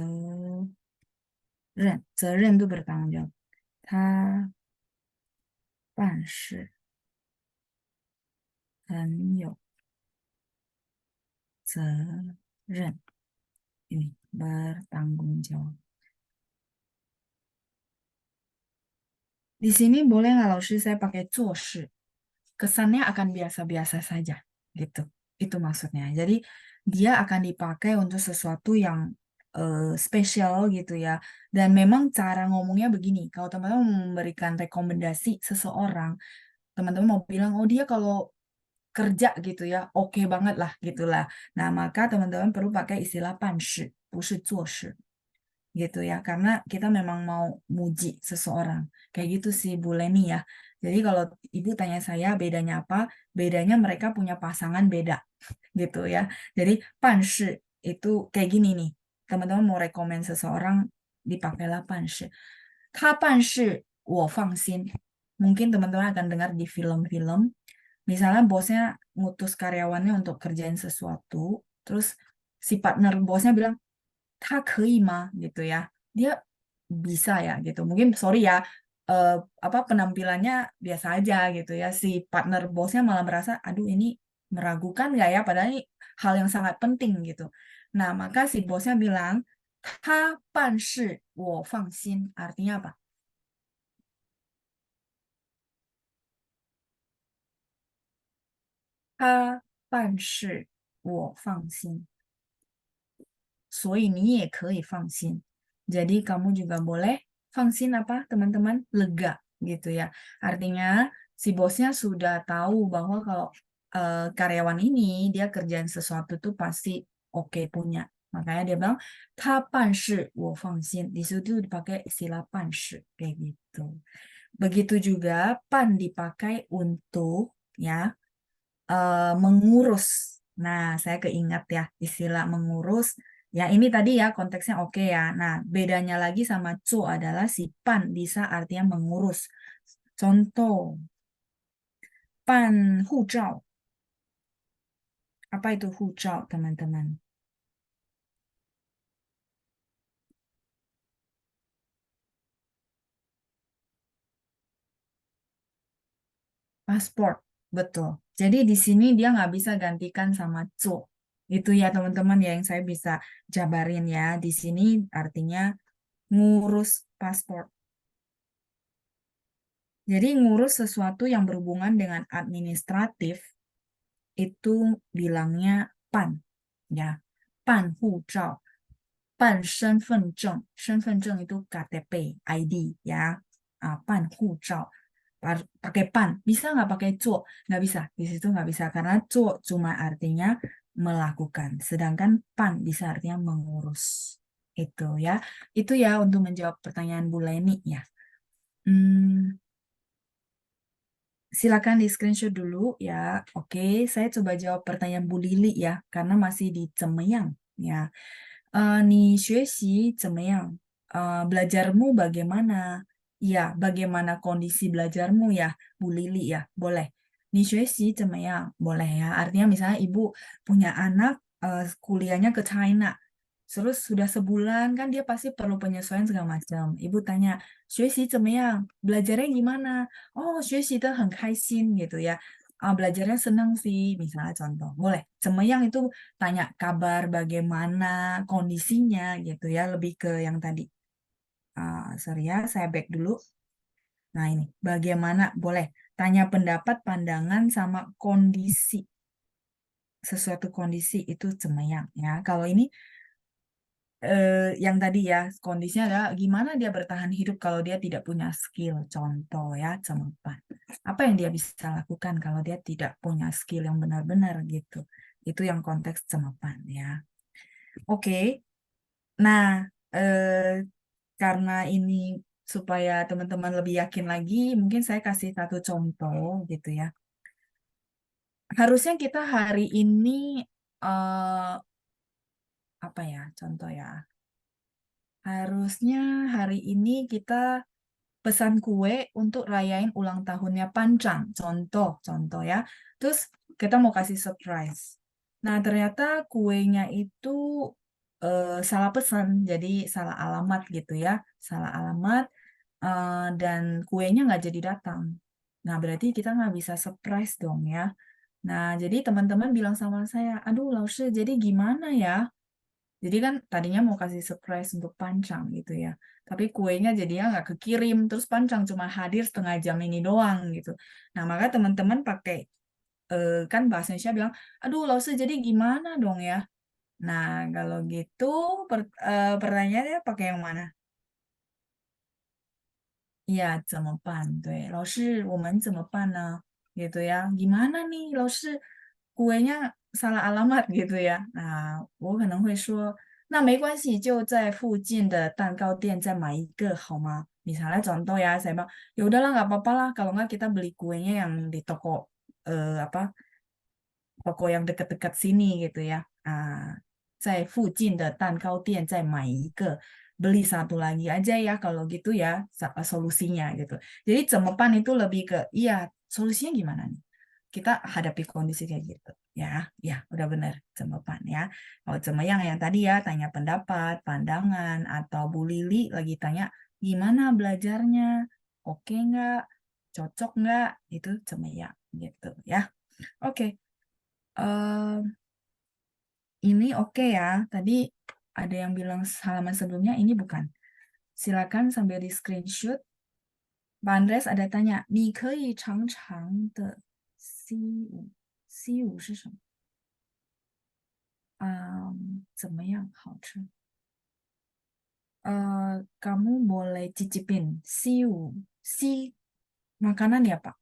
任，责任 itu bertanggung jawab. 他办事很有责任. Ini bertanggung jawab. Di sini boleh nggak Laoshi saya pakai 做事? Kesannya akan biasa-biasa saja gitu. Itu maksudnya. Jadi dia akan dipakai untuk sesuatu yang spesial gitu ya. Dan memang cara ngomongnya begini. Kalau teman-teman memberikan rekomendasi seseorang, teman-teman mau bilang, oh dia kalau kerja gitu ya, oke banget lah gitulah. Nah, maka teman-teman perlu pakai istilah 办事, 不是做事. Gitu ya, karena kita memang mau muji seseorang. Kayak gitu sih Bu Leni ya. Jadi kalau Ibu tanya saya bedanya apa? Bedanya mereka punya pasangan beda gitu ya. Jadi panshi itu kayak gini nih. Teman-teman mau rekomen seseorang dipakailah panshi. 他办事我放心. Mungkin teman-teman akan dengar di film-film. Misalnya bosnya ngutus karyawannya untuk kerjain sesuatu, terus si partner bosnya bilang, 他可以吗 gitu ya, dia bisa ya gitu, mungkin sorry ya, eh, apa penampilannya biasa aja gitu ya, si partner bosnya malah merasa aduh ini meragukan nggak ya, padahal ini hal yang sangat penting gitu. Nah maka si bosnya bilang 他办事我放心, artinya apa? 他办事我放心, 所以你也可以放心. Jadi kamu juga boleh 放心 apa teman-teman? Lega gitu ya. Artinya si bosnya sudah tahu bahwa kalau karyawan ini dia kerjaan sesuatu tuh pasti oke punya Makanya dia bilang, 他办事我放心. Di situ dipakai istilah 办事, kayak gitu. Begitu juga pan dipakai untuk ya mengurus. Nah, saya keingat ya istilah mengurus. Ya, ini tadi ya konteksnya oke ya. Nah, bedanya lagi sama cu adalah si pan bisa artinya mengurus. Contoh, pan hujau. Apa itu hujau, teman-teman? Paspor, betul. Jadi di sini dia nggak bisa gantikan sama cu. Itu ya teman-teman ya yang saya bisa jabarin ya. Di sini artinya ngurus paspor. Jadi ngurus sesuatu yang berhubungan dengan administratif itu bilangnya pan, ya. Pan hujau, pan 身份证, 身份证 itu KTP, ID, ya. Pan hujau, pakai pan, bisa nggak pakai cuo? Nggak bisa, di situ nggak bisa karena cuo cuma artinya melakukan, sedangkan pan bisa artinya mengurus. Itu ya, itu ya untuk menjawab pertanyaan Bu Leni ya. Hmm, Silakan di screenshot dulu ya. Oke, saya coba jawab pertanyaan Bu Lili ya, karena masih di Cemeyang ya. 你学习怎么样? Belajarmu bagaimana? Ya, bagaimana kondisi belajarmu ya, Bu Lili ya? Boleh. 你学习怎么样? Boleh ya. Artinya misalnya ibu punya anak kuliahnya ke China. Terus sudah sebulan kan dia pasti perlu penyesuaian segala macam. Ibu tanya, 学习怎么样? Belajarnya gimana? Oh, 学习得很开心gitu ya. Belajarnya senang sih, misalnya contoh. Boleh. 怎么样 itu tanya kabar bagaimana kondisinya gitu ya, lebih ke yang tadi. Sorry ya, saya back dulu. Nah ini, bagaimana boleh tanya pendapat, pandangan sama kondisi, sesuatu kondisi itu 怎么样 ya. Kalau ini yang tadi ya, kondisinya adalah gimana dia bertahan hidup kalau dia tidak punya skill. Contoh ya, 怎么办? Apa yang dia bisa lakukan kalau dia tidak punya skill yang benar-benar gitu. Itu yang konteks 怎么办 ya. Oke. Nah, karena ini supaya teman-teman lebih yakin lagi, mungkin saya kasih satu contoh gitu ya. Harusnya kita hari ini apa ya contoh ya? Harusnya hari ini kita pesan kue untuk rayain ulang tahunnya Pancang. Contoh ya. Terus kita mau kasih surprise. Nah, ternyata kuenya itu salah pesan, jadi salah alamat gitu ya. Salah alamat dan kuenya nggak jadi datang. Nah, berarti kita nggak bisa surprise dong ya. Nah, jadi teman-teman bilang sama saya, aduh, Lause, jadi gimana ya? Jadi kan tadinya mau kasih surprise untuk Pancang gitu ya. Tapi kuenya jadinya nggak kekirim. Terus Pancang cuma hadir setengah jam ini doang gitu. Nah maka teman-teman pakai, kan bahasa Indonesia bilang, aduh Lause jadi gimana dong ya? Nah kalau gitu pertanyaannya pakai yang mana? Ya, 怎么办? 对，老师，我们怎么办呢? Gitu ya. Gimana nih, 老师? Kuenya salah alamat gitu ya. Nah, 我可能会说，那没关系，就在附近的蛋糕店再买一个好吗? Misalnya contoh ya, saya bilang, ya udahlah nggak apa-apa lah, kalau nggak kita beli kuenya yang di toko apa toko yang dekat-dekat sini gitu ya. 在附近的蛋糕店再买一个, beli satu lagi aja ya kalau gitu ya solusinya gitu. Jadi cemepan itu lebih ke, iya solusinya gimana nih? Kita hadapi kondisi kayak gitu. Ya, ya udah bener cemepan ya. Kalau cemeyang yang tadi ya tanya pendapat, pandangan, atau Bu Lili lagi tanya gimana belajarnya, oke nggak, cocok nggak, itu cemeyang gitu ya. Oke. eh, ini oke ya. Tadi ada yang bilang halaman sebelumnya ini bukan. Silakan sambil di screenshot. Pak Andres ada tanya, 你可以尝尝的西武，西武是什么？怎么样好吃？kamu boleh cicipin siu. Makanan ya Pak?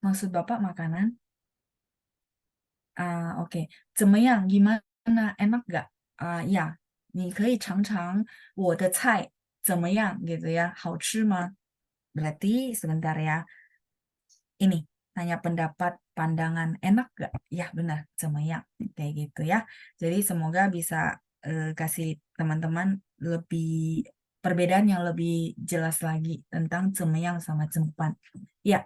Maksud Bapak makanan? oke. 怎么样？Gimana? Enak gak? Ya, 你可以尝尝我的菜怎么样 gitu ya? 好吃吗? Berarti sebentar ya. Ini tanya pendapat, pandangan, enak gak? Ya benar, 怎么样? Kayak gitu ya. Jadi semoga bisa kasih teman-teman lebih perbedaan yang lebih jelas lagi tentang 怎么样 sama 怎么办. Ya,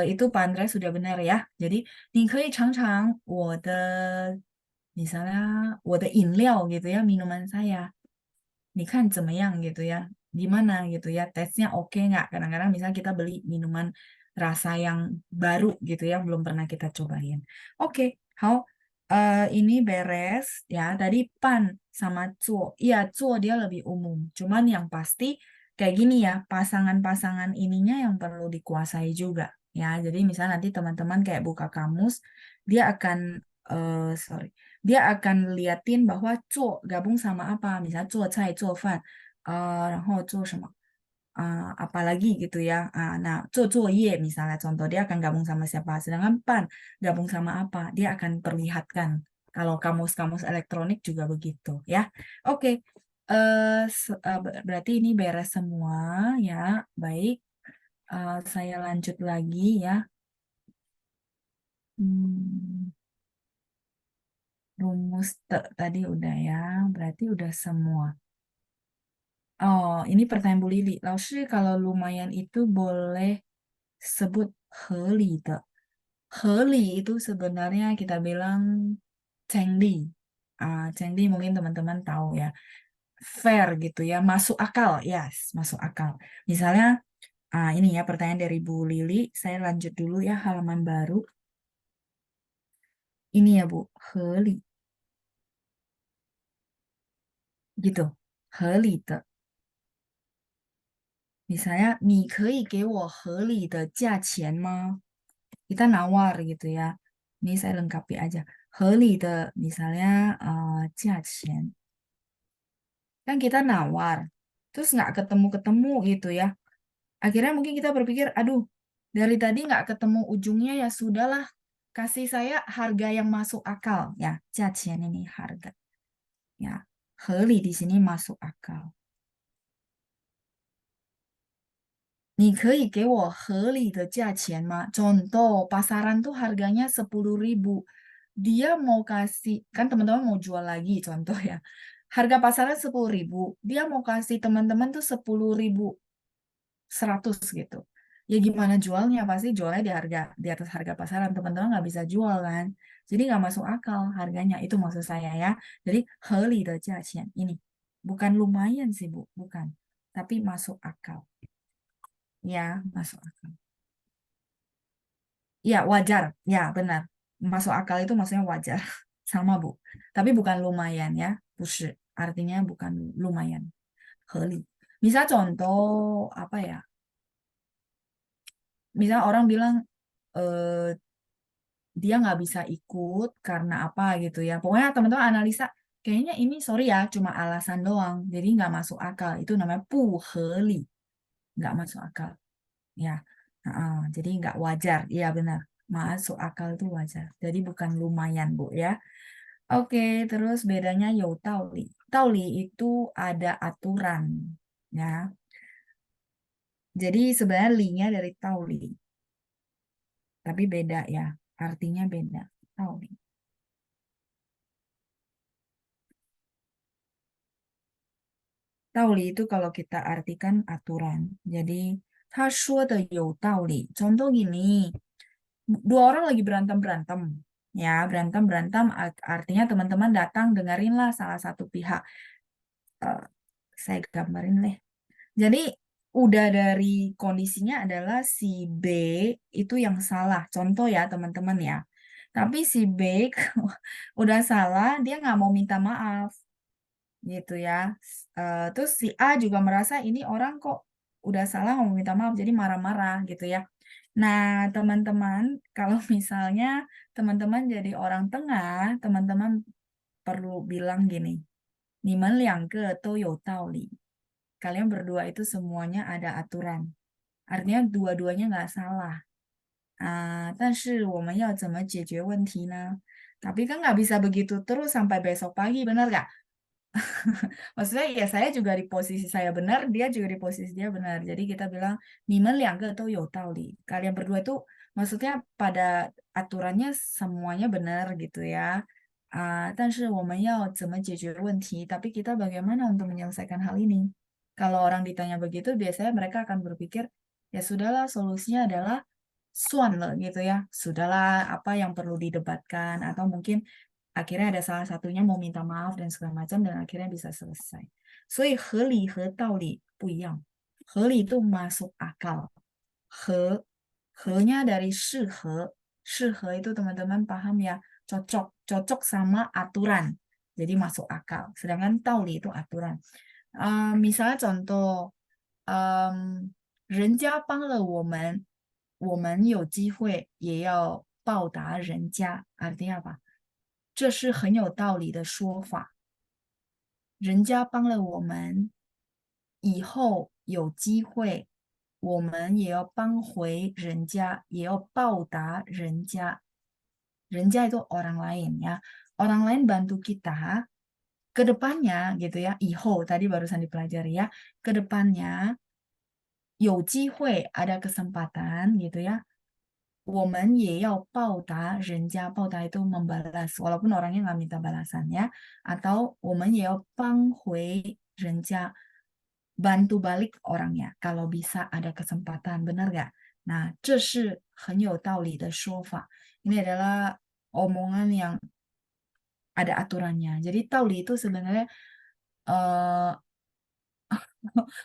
itu Pak Andre sudah benar ya. Jadi 你可以尝尝我的 misalnya 我的饮料 gitu ya, minuman saya. 你看怎么样 gitu ya. Gimana gitu ya. Tesnya oke nggak? Kadang-kadang misalnya kita beli minuman rasa yang baru gitu ya, belum pernah kita cobain. Oke, how ini beres ya. Tadi pan sama cuo. Iya, cuo dia lebih umum. Cuman yang pasti kayak gini ya, pasangan-pasangan ininya yang perlu dikuasai juga ya. Jadi misalnya nanti teman-teman kayak buka kamus, dia akan sorry, dia akan liatin bahwa 做 gabung sama apa, misalnya 做菜做饭然后做什么apalagi gitu ya. Nah, 做作业 misalnya contoh dia akan gabung sama siapa, sedangkan pan gabung sama apa, dia akan perlihatkan. Kalau kamus-kamus elektronik juga begitu ya. Oke, berarti ini beres semua ya. Baik. Saya lanjut lagi ya. Hmm, rumus tadi udah ya, berarti udah semua. Oh, ini pertanyaan Bu Lili. Laoshi, kalau lumayan itu boleh sebut 合理的. 合理 itu sebenarnya kita bilang 正理. 正理 mungkin teman-teman tahu ya. Fair gitu ya, masuk akal. Yes, masuk akal. Misalnya, ini ya pertanyaan dari Bu Lili. Saya lanjut dulu ya halaman baru. Ini ya Bu, 合理. Gitu. 合理的. Misalnya, 你可以给我合理的价钱吗? Kita nawar gitu ya. Ini saya lengkapi aja. 合理的 misalnya 价钱. Kan kita nawar. Terus nggak ketemu-ketemu gitu ya. Akhirnya mungkin kita berpikir, aduh, dari tadi nggak ketemu ujungnya ya sudahlah. Kasih saya harga yang masuk akal. Ya, 价钱 ini harga. Ya, 合理 di sini masuk akal. 你可以给我合理的价钱吗? Contoh, pasaran tuh harganya 10.000. Dia mau kasih, kan teman-teman mau jual lagi, contoh ya. Harga pasaran 10.000. Dia mau kasih teman-teman tuh 10.100 gitu. Ya gimana jualnya? Pasti jualnya di atas harga pasaran. Teman-teman nggak bisa jual kan? Jadi nggak masuk akal harganya. Itu maksud saya ya. Jadi 合理的价钱 ini. Bukan lumayan sih, Bu. Bukan. Tapi masuk akal. Ya, masuk akal. Ya, wajar. Ya, benar. Masuk akal itu maksudnya wajar. Sama, Bu. Tapi bukan lumayan ya. 不是. Artinya bukan lumayan. 合理. Misal contoh, apa ya? Misal orang bilang, eh, dia nggak bisa ikut karena apa gitu ya. Pokoknya teman-teman analisa, kayaknya ini sorry ya, cuma alasan doang. Jadi nggak masuk akal. Itu namanya 不合理. Nggak masuk akal. Ya, jadi nggak wajar. Iya benar, masuk akal itu wajar. Jadi bukan lumayan Bu ya. Oke, terus bedanya yo tauli. Tauli itu ada aturan ya. Jadi sebenarnya li-nya dari tauli, tapi beda ya. Artinya beda. Tauli. Tauli itu kalau kita artikan aturan. Jadi, 他说的有道理. Contoh gini, dua orang lagi berantem-berantem. Ya, berantem-berantem artinya teman-teman datang dengerinlah salah satu pihak. Eh, saya gambarin deh. Jadi udah dari kondisinya adalah si B itu yang salah. Contoh ya teman-teman ya. Tapi si B udah salah, dia nggak mau minta maaf gitu ya. Terus si A juga merasa ini orang kok udah salah nggak mau minta maaf, jadi marah-marah gitu ya. Nah, teman-teman, kalau misalnya teman-teman jadi orang tengah, teman-teman perlu bilang gini, 你们两个都有道理. Kalian berdua itu semuanya ada aturan. Artinya dua-duanya nggak salah. 但是我们要怎么解决问题呢? Tapi kan nggak bisa begitu terus sampai besok pagi, benar nggak? Maksudnya ya saya juga di posisi saya benar, dia juga di posisi dia benar. Jadi kita bilang, 你们两个都有道理. Kalian berdua itu maksudnya pada aturannya semuanya benar gitu ya. 但是我们要怎么解决问题? Tapi kita bagaimana untuk menyelesaikan hal ini? Kalau orang ditanya begitu, biasanya mereka akan berpikir, ya sudahlah, solusinya adalah suan lah gitu ya. Sudahlah, apa yang perlu didebatkan atau mungkin akhirnya ada salah satunya mau minta maaf dan segala macam dan akhirnya bisa selesai. 所以合理和道理不一样。合理 itu masuk akal. 和nya dari 适合itu teman-teman paham ya, cocok cocok sama aturan. Jadi masuk akal. Sedangkan 道理 itu aturan. Misalnya contoh, 人家帮了我们，我们有机会也要报答人家。artinya apa? 这是很有道理的说法。人家帮了我们，以后有机会，我们也要帮回人家，也要报答人家。人家 itu orang lain ya. Orang lain bantu kita ke depannya gitu ya. Iho tadi barusan dipelajari ya. Ke depannya 有机会 ada kesempatan gitu ya. 我们也要报答人家，报答 itu membalas, walaupun orangnya nggak minta balasan ya. Atau 我们也要帮回人家, bantu balik orangnya, kalau bisa ada kesempatan, benar nggak? Nah, 这是很有道理的说法. Ini adalah omongan yang ada aturannya. Jadi, 道理 itu sebenarnya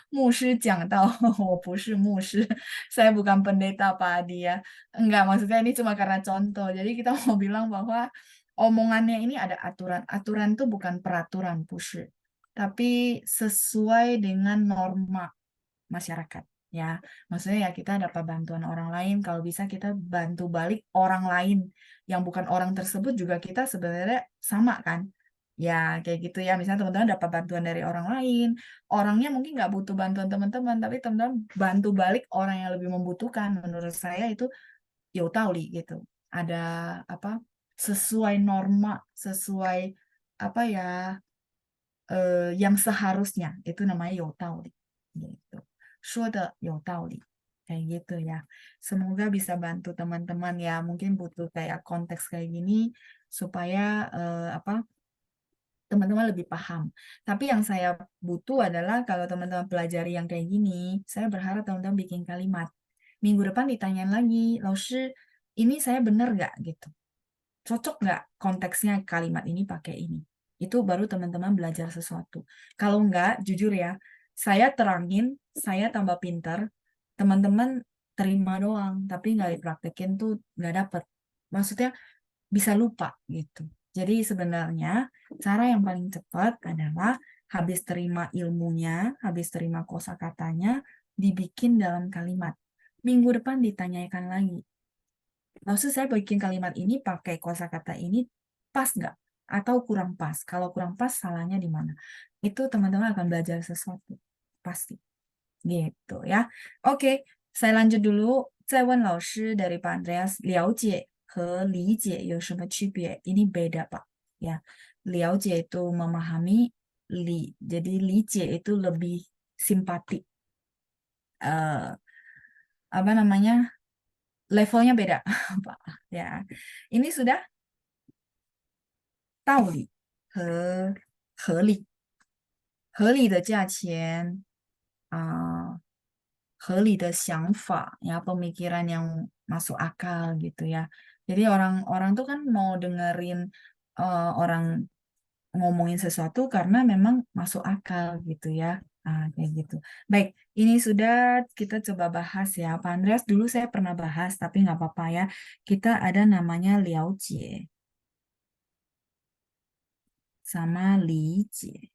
牧师讲到, 我不是牧师, saya bukan pendeta padi ya. Enggak, maksudnya ini cuma karena contoh. Jadi kita mau bilang bahwa omongannya ini ada aturan. Aturan itu bukan peraturan, 不是. Tapi sesuai dengan norma masyarakat. Ya, maksudnya ya kita dapat bantuan orang lain. Kalau bisa kita bantu balik orang lain. Yang bukan orang tersebut juga kita sebenarnya sama kan. Ya, kayak gitu ya. Misalnya teman-teman dapat bantuan dari orang lain, orangnya mungkin nggak butuh bantuan teman-teman, tapi teman-teman bantu balik orang yang lebih membutuhkan. Menurut saya itu tauli gitu. Ada apa? Sesuai norma, sesuai apa ya? Yang seharusnya itu namanya tauli gitu. 说的有道理. Kayak gitu ya. Semoga bisa bantu teman-teman ya. Mungkin butuh kayak konteks kayak gini supaya apa? Teman-teman lebih paham. Tapi yang saya butuh adalah kalau teman-teman pelajari yang kayak gini, saya berharap teman-teman bikin kalimat. Minggu depan ditanyain lagi, Laoshi, ini saya benar nggak gitu? Cocok nggak konteksnya kalimat ini pakai ini? Itu baru teman-teman belajar sesuatu. Kalau nggak, jujur ya, saya terangin, saya tambah pintar, teman-teman terima doang, tapi nggak dipraktekin tuh nggak dapet. Maksudnya bisa lupa gitu. Jadi sebenarnya cara yang paling cepat adalah habis terima ilmunya, habis terima kosakatanya, dibikin dalam kalimat. Minggu depan ditanyakan lagi. Maksud saya bikin kalimat ini pakai kosakata ini pas nggak? Atau kurang pas? Kalau kurang pas, salahnya di mana? Itu teman-teman akan belajar sesuatu. Pasti. Gitu ya. Oke, saya lanjut dulu. 再问老师 dari Pak Andreas, 了解和理解有什么区别? Ini beda, Pak. Ya, 了解 itu memahami, jadi 理解 itu lebih simpati. Apa namanya? Levelnya beda, Pak. Ya, ini sudah 道理和合理，合理的价钱合理的想法, ya pemikiran yang masuk akal gitu ya. Jadi orang-orang tuh kan mau dengerin orang ngomongin sesuatu karena memang masuk akal gitu ya. Kayak gitu. Baik, ini sudah kita coba bahas ya. Pak Andreas dulu saya pernah bahas, tapi nggak apa-apa ya. Kita ada namanya 了解 sama 理解.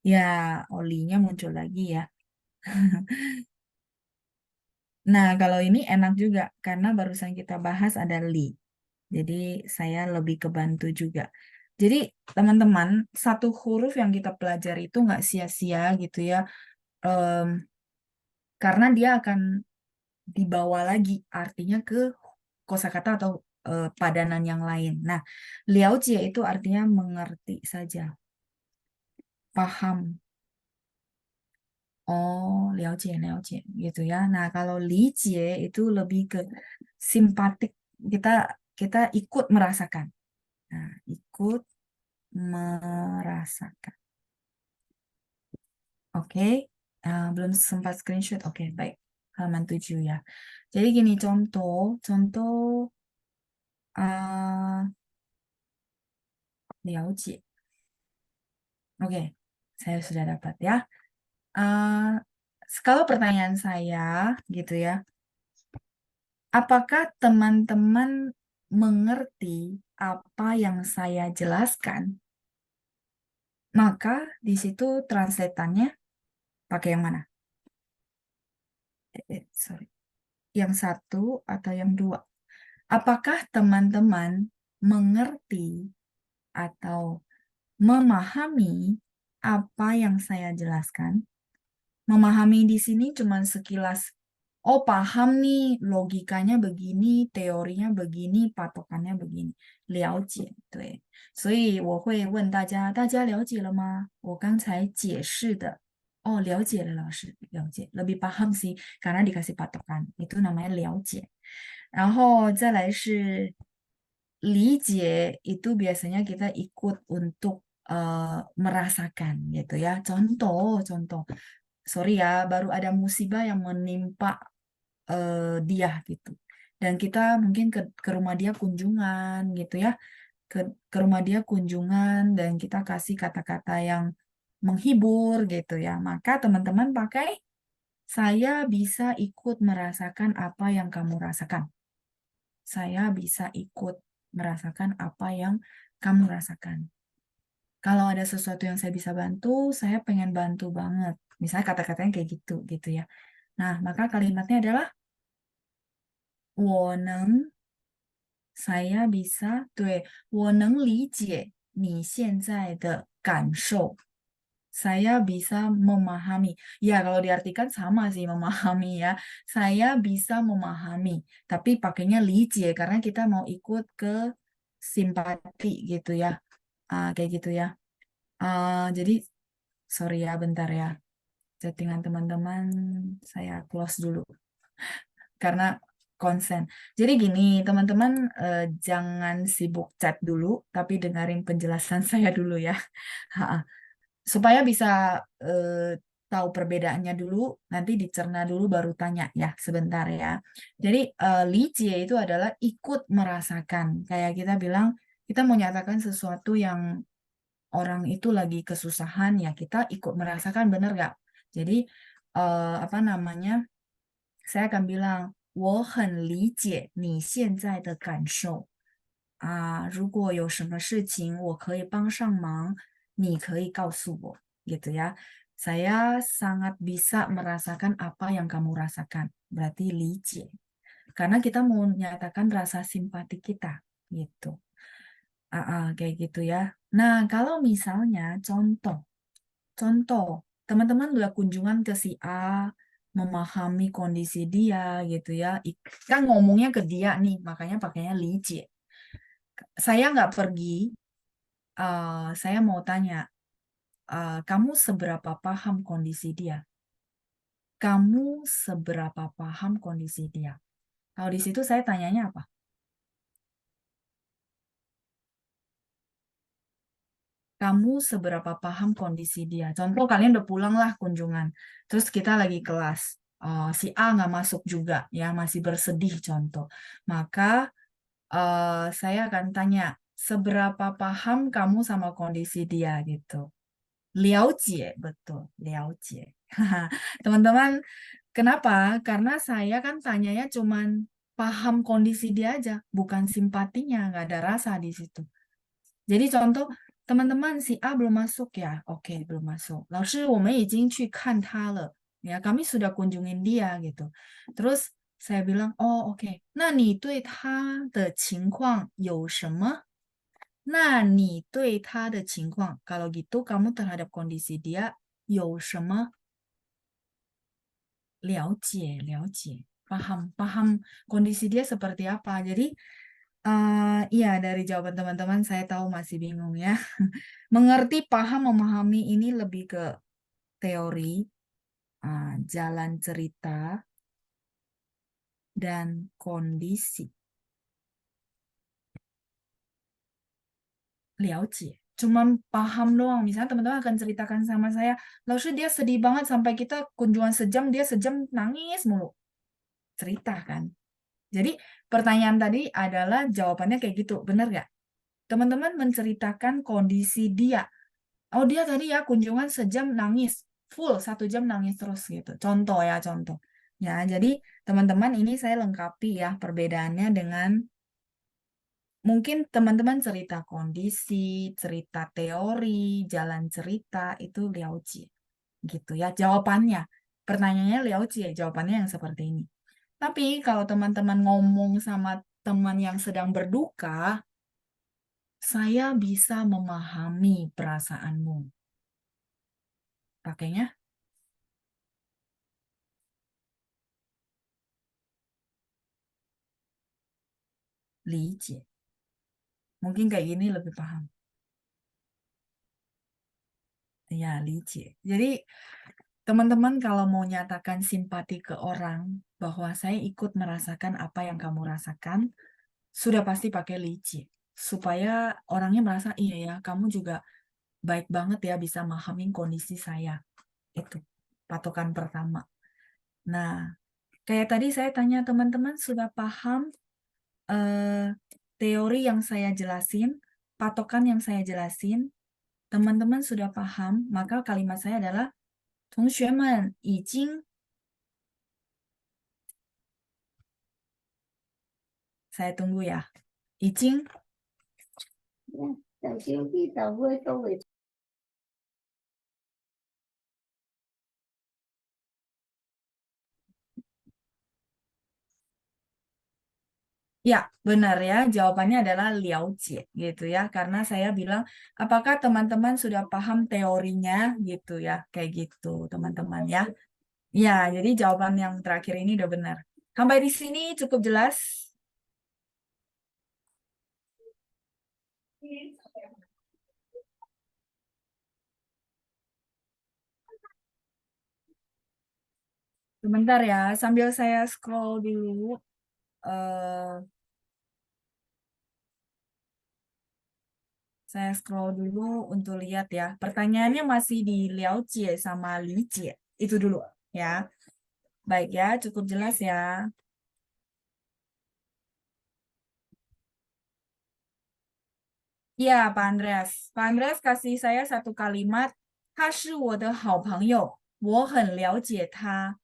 Ya, olinya muncul lagi ya. Nah, kalau ini enak juga karena barusan kita bahas ada li. Jadi saya lebih kebantu juga. Jadi teman-teman, satu huruf yang kita pelajari itu nggak sia-sia gitu ya. Em, karena dia akan dibawa lagi artinya ke kosakata atau padanan yang lain. Nah, 了解 itu artinya mengerti saja, paham. Oh, 了解 gitu ya. Nah, kalau 理解 itu lebih ke simpatik. Kita kita ikut merasakan. Nah, ikut merasakan. Oke. Belum sempat screenshot. Oke, baik. Halaman 7 ya. Jadi gini contoh 了解. Oke, saya sudah dapat ya. Eh, Kalau pertanyaan saya gitu ya, apakah teman-teman mengerti apa yang saya jelaskan? Maka di situ translatannya pakai yang mana? Sorry. Yang satu atau yang dua? Apakah teman-teman mengerti atau memahami apa yang saya jelaskan? Memahami di sini cuma sekilas, oh paham nih, logikanya begini, teorinya begini, patokannya begini，了解，对，所以我会问大家，大家了解了吗？我刚才解释的，哦，了解了，老师，了解，lebih paham sih karena dikasih patokan，itu namanya 了解。然后再来是理解itu biasanya kita ikut untuk merasakan gitu ya. Contoh. Sorry ya, baru ada musibah yang menimpa dia gitu. Dan kita mungkin ke rumah dia kunjungan gitu ya. Ke rumah dia kunjungan dan kita kasih kata-kata yang menghibur gitu ya. Maka teman-teman pakai saya bisa ikut merasakan apa yang kamu rasakan. Saya bisa ikut merasakan apa yang kamu rasakan. Kalau ada sesuatu yang saya bisa bantu, saya pengen bantu banget. Misalnya kata-katanya kayak gitu, gitu ya. Nah, maka kalimatnya adalah 我能 saya bisa, 对，我能理解你现在的感受. Saya bisa memahami. Ya, kalau diartikan sama sih memahami ya. Saya bisa memahami, tapi pakainya 理解 karena kita mau ikut ke simpati gitu ya. Kayak gitu ya. Jadi sorry ya, bentar ya. Chattingan teman-teman saya close dulu karena konsen. Jadi gini, teman-teman jangan sibuk chat dulu, tapi dengerin penjelasan saya dulu ya. Ha-ha. Supaya bisa tahu perbedaannya dulu, nanti dicerna dulu baru tanya ya, sebentar ya. Jadi licie itu adalah ikut merasakan. Kayak kita bilang, kita mau nyatakan sesuatu yang orang itu lagi kesusahan ya kita ikut merasakan bener gak? Jadi apa namanya? Saya akan bilang 我很理解你现在的感受如果有什么事情我可以帮上忙，你可以告诉我gitu ya. Saya sangat bisa merasakan apa yang kamu rasakan. Berarti 理解. Karena kita mau menyatakan rasa simpati kita gitu. Kayak gitu ya. Nah, kalau misalnya contoh, teman-teman udah kunjungan ke si A, memahami kondisi dia gitu ya. Kan ngomongnya ke dia nih, makanya pakainya 理解. Saya nggak pergi, saya mau tanya, kamu seberapa paham kondisi dia? Kamu seberapa paham kondisi dia? Kalau di situ saya tanyanya apa? Kamu seberapa paham kondisi dia? Contoh kalian udah pulang lah kunjungan, terus kita lagi kelas, si A nggak masuk juga, ya masih bersedih contoh. Maka saya akan tanya, seberapa paham kamu sama kondisi dia gitu? 了解, betul, 了解. Teman-teman, kenapa? Karena saya kan tanyanya cuman paham kondisi dia aja, bukan simpatinya, nggak ada rasa di situ. Jadi contoh, teman-teman si A belum masuk ya, oke belum masuk. 老师，我们已经去看他了. Ya, kami sudah kunjungin dia gitu. Terus saya bilang, oh oke. 那你对他的情况有什么？那你对他的情况, kalau gitu kamu terhadap kondisi dia 有什么了解？了解, paham kondisi dia seperti apa. Jadi Iya, dari jawaban teman-teman saya tahu masih bingung ya. Mengerti, paham, memahami ini lebih ke teori, jalan cerita, dan kondisi. 了解. Cuman paham doang. Misalnya teman-teman akan ceritakan sama saya, lalu dia sedih banget sampai kita kunjungan sejam, dia sejam nangis mulu. Cerita kan. Jadi pertanyaan tadi adalah jawabannya kayak gitu, benar nggak? Teman-teman menceritakan kondisi dia. Oh dia tadi ya kunjungan sejam nangis, full 1 jam nangis terus gitu. Contoh ya contoh. Ya jadi teman-teman ini saya lengkapi ya perbedaannya dengan mungkin teman-teman cerita kondisi, cerita teori, jalan cerita itu Liaoji gitu ya jawabannya. Pertanyaannya Liaoji, jawabannya yang seperti ini. Tapi kalau teman-teman ngomong sama teman yang sedang berduka, saya bisa memahami perasaanmu. Pakainya Liji. Mungkin kayak gini lebih paham. Ya, Liji. Jadi teman-teman kalau mau nyatakan simpati ke orang bahwa saya ikut merasakan apa yang kamu rasakan, sudah pasti pakai Liji. Supaya orangnya merasa, iya ya, kamu juga baik banget ya bisa memahami kondisi saya. Itu patokan pertama. Nah, kayak tadi saya tanya teman-teman sudah paham teori yang saya jelasin, patokan yang saya jelasin, teman-teman sudah paham, maka kalimat saya adalah 同学们已经 saya tunggu ya. 已经 đầu tiên khi tàu hơi tôi về ya, benar ya. Jawabannya adalah 了解 gitu ya. Karena saya bilang, apakah teman-teman sudah paham teorinya gitu ya. Kayak gitu, teman-teman ya. Ya, jadi jawaban yang terakhir ini udah benar. Sampai di sini cukup jelas. Sebentar ya, sambil saya scroll dulu. eh saya scroll dulu untuk lihat ya. Pertanyaannya masih di 了解 sama 理解. Itu dulu ya. Baik ya, cukup jelas ya. Iya, Pak Andreas. Pak Andreas kasih saya satu kalimat. 他是我的好朋友，我很了解他.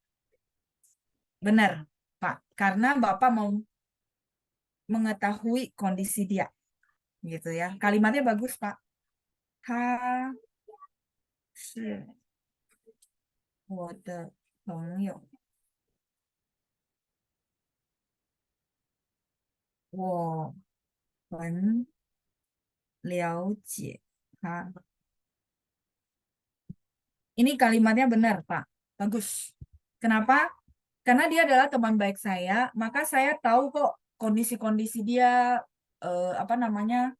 Benar, Pak. Karena Bapak mau mengetahui kondisi dia. Gitu ya. Kalimatnya bagus, Pak. 他是我的朋友，我很了解他. Ini kalimatnya benar, Pak. Bagus. Kenapa? Karena dia adalah teman baik saya, maka saya tahu kok kondisi-kondisi dia, apa namanya,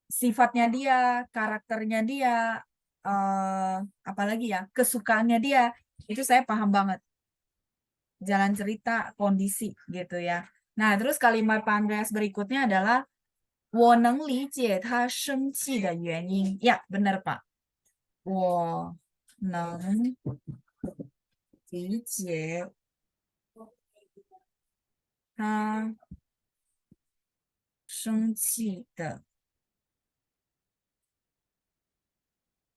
sifatnya dia, karakternya dia, eh, apalagi ya, kesukaannya dia. Itu saya paham banget. Jalan cerita, kondisi gitu ya. Nah, terus kalimat Pak Andreas berikutnya adalah 我能理解他生气的原因. Ya, benar, Pak. 我能理解他生气的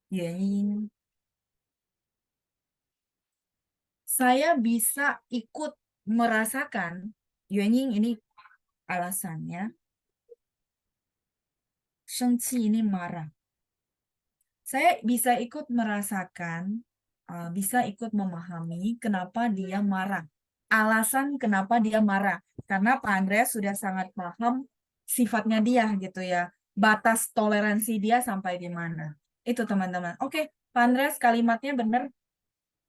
原因. Saya bisa ikut merasakan 原因 ini alasannya. 生气 ini marah. Saya bisa ikut merasakan, bisa ikut memahami kenapa dia marah. Alasan kenapa dia marah. Karena Pak Andreas sudah sangat paham sifatnya dia gitu ya. Batas toleransi dia sampai di mana. Itu teman-teman. Oke, Pak Andreas kalimatnya benar.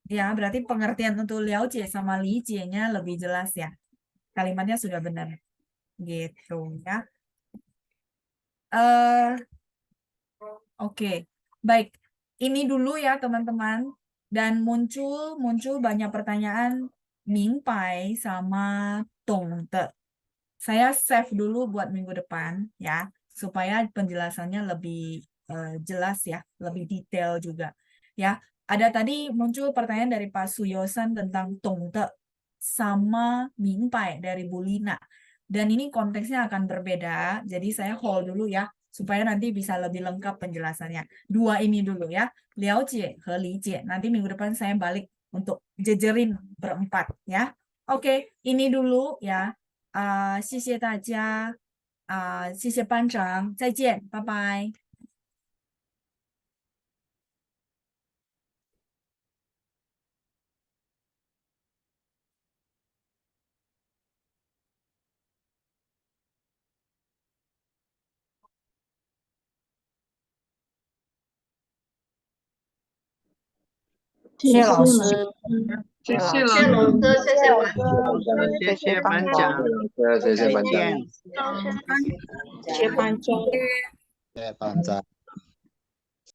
Ya, berarti pengertian untuk 了解 sama 理解-nya lebih jelas ya. Kalimatnya sudah benar. gitu ya. eh Oke, baik. Ini dulu ya teman-teman. Dan muncul muncul banyak pertanyaan Mingpai sama Tongde. Saya save dulu buat minggu depan ya, supaya penjelasannya lebih jelas ya, lebih detail juga. Ya, ada tadi muncul pertanyaan dari Pak Suyosan tentang Tongde sama Mingpai dari Bu Lina. Dan ini konteksnya akan berbeda, jadi saya hold dulu ya, supaya nanti bisa lebih lengkap penjelasannya. Dua ini dulu ya, 了解 和理解. Nanti minggu depan saya balik untuk jejerin berempat ya. Oke, ini dulu ya. 谢谢大家，谢谢班长，再见，拜拜。谢谢老师，谢谢谢老师，谢老师，谢谢班长。谢谢班长，谢谢班长，再见。谢谢班长。谢谢班长。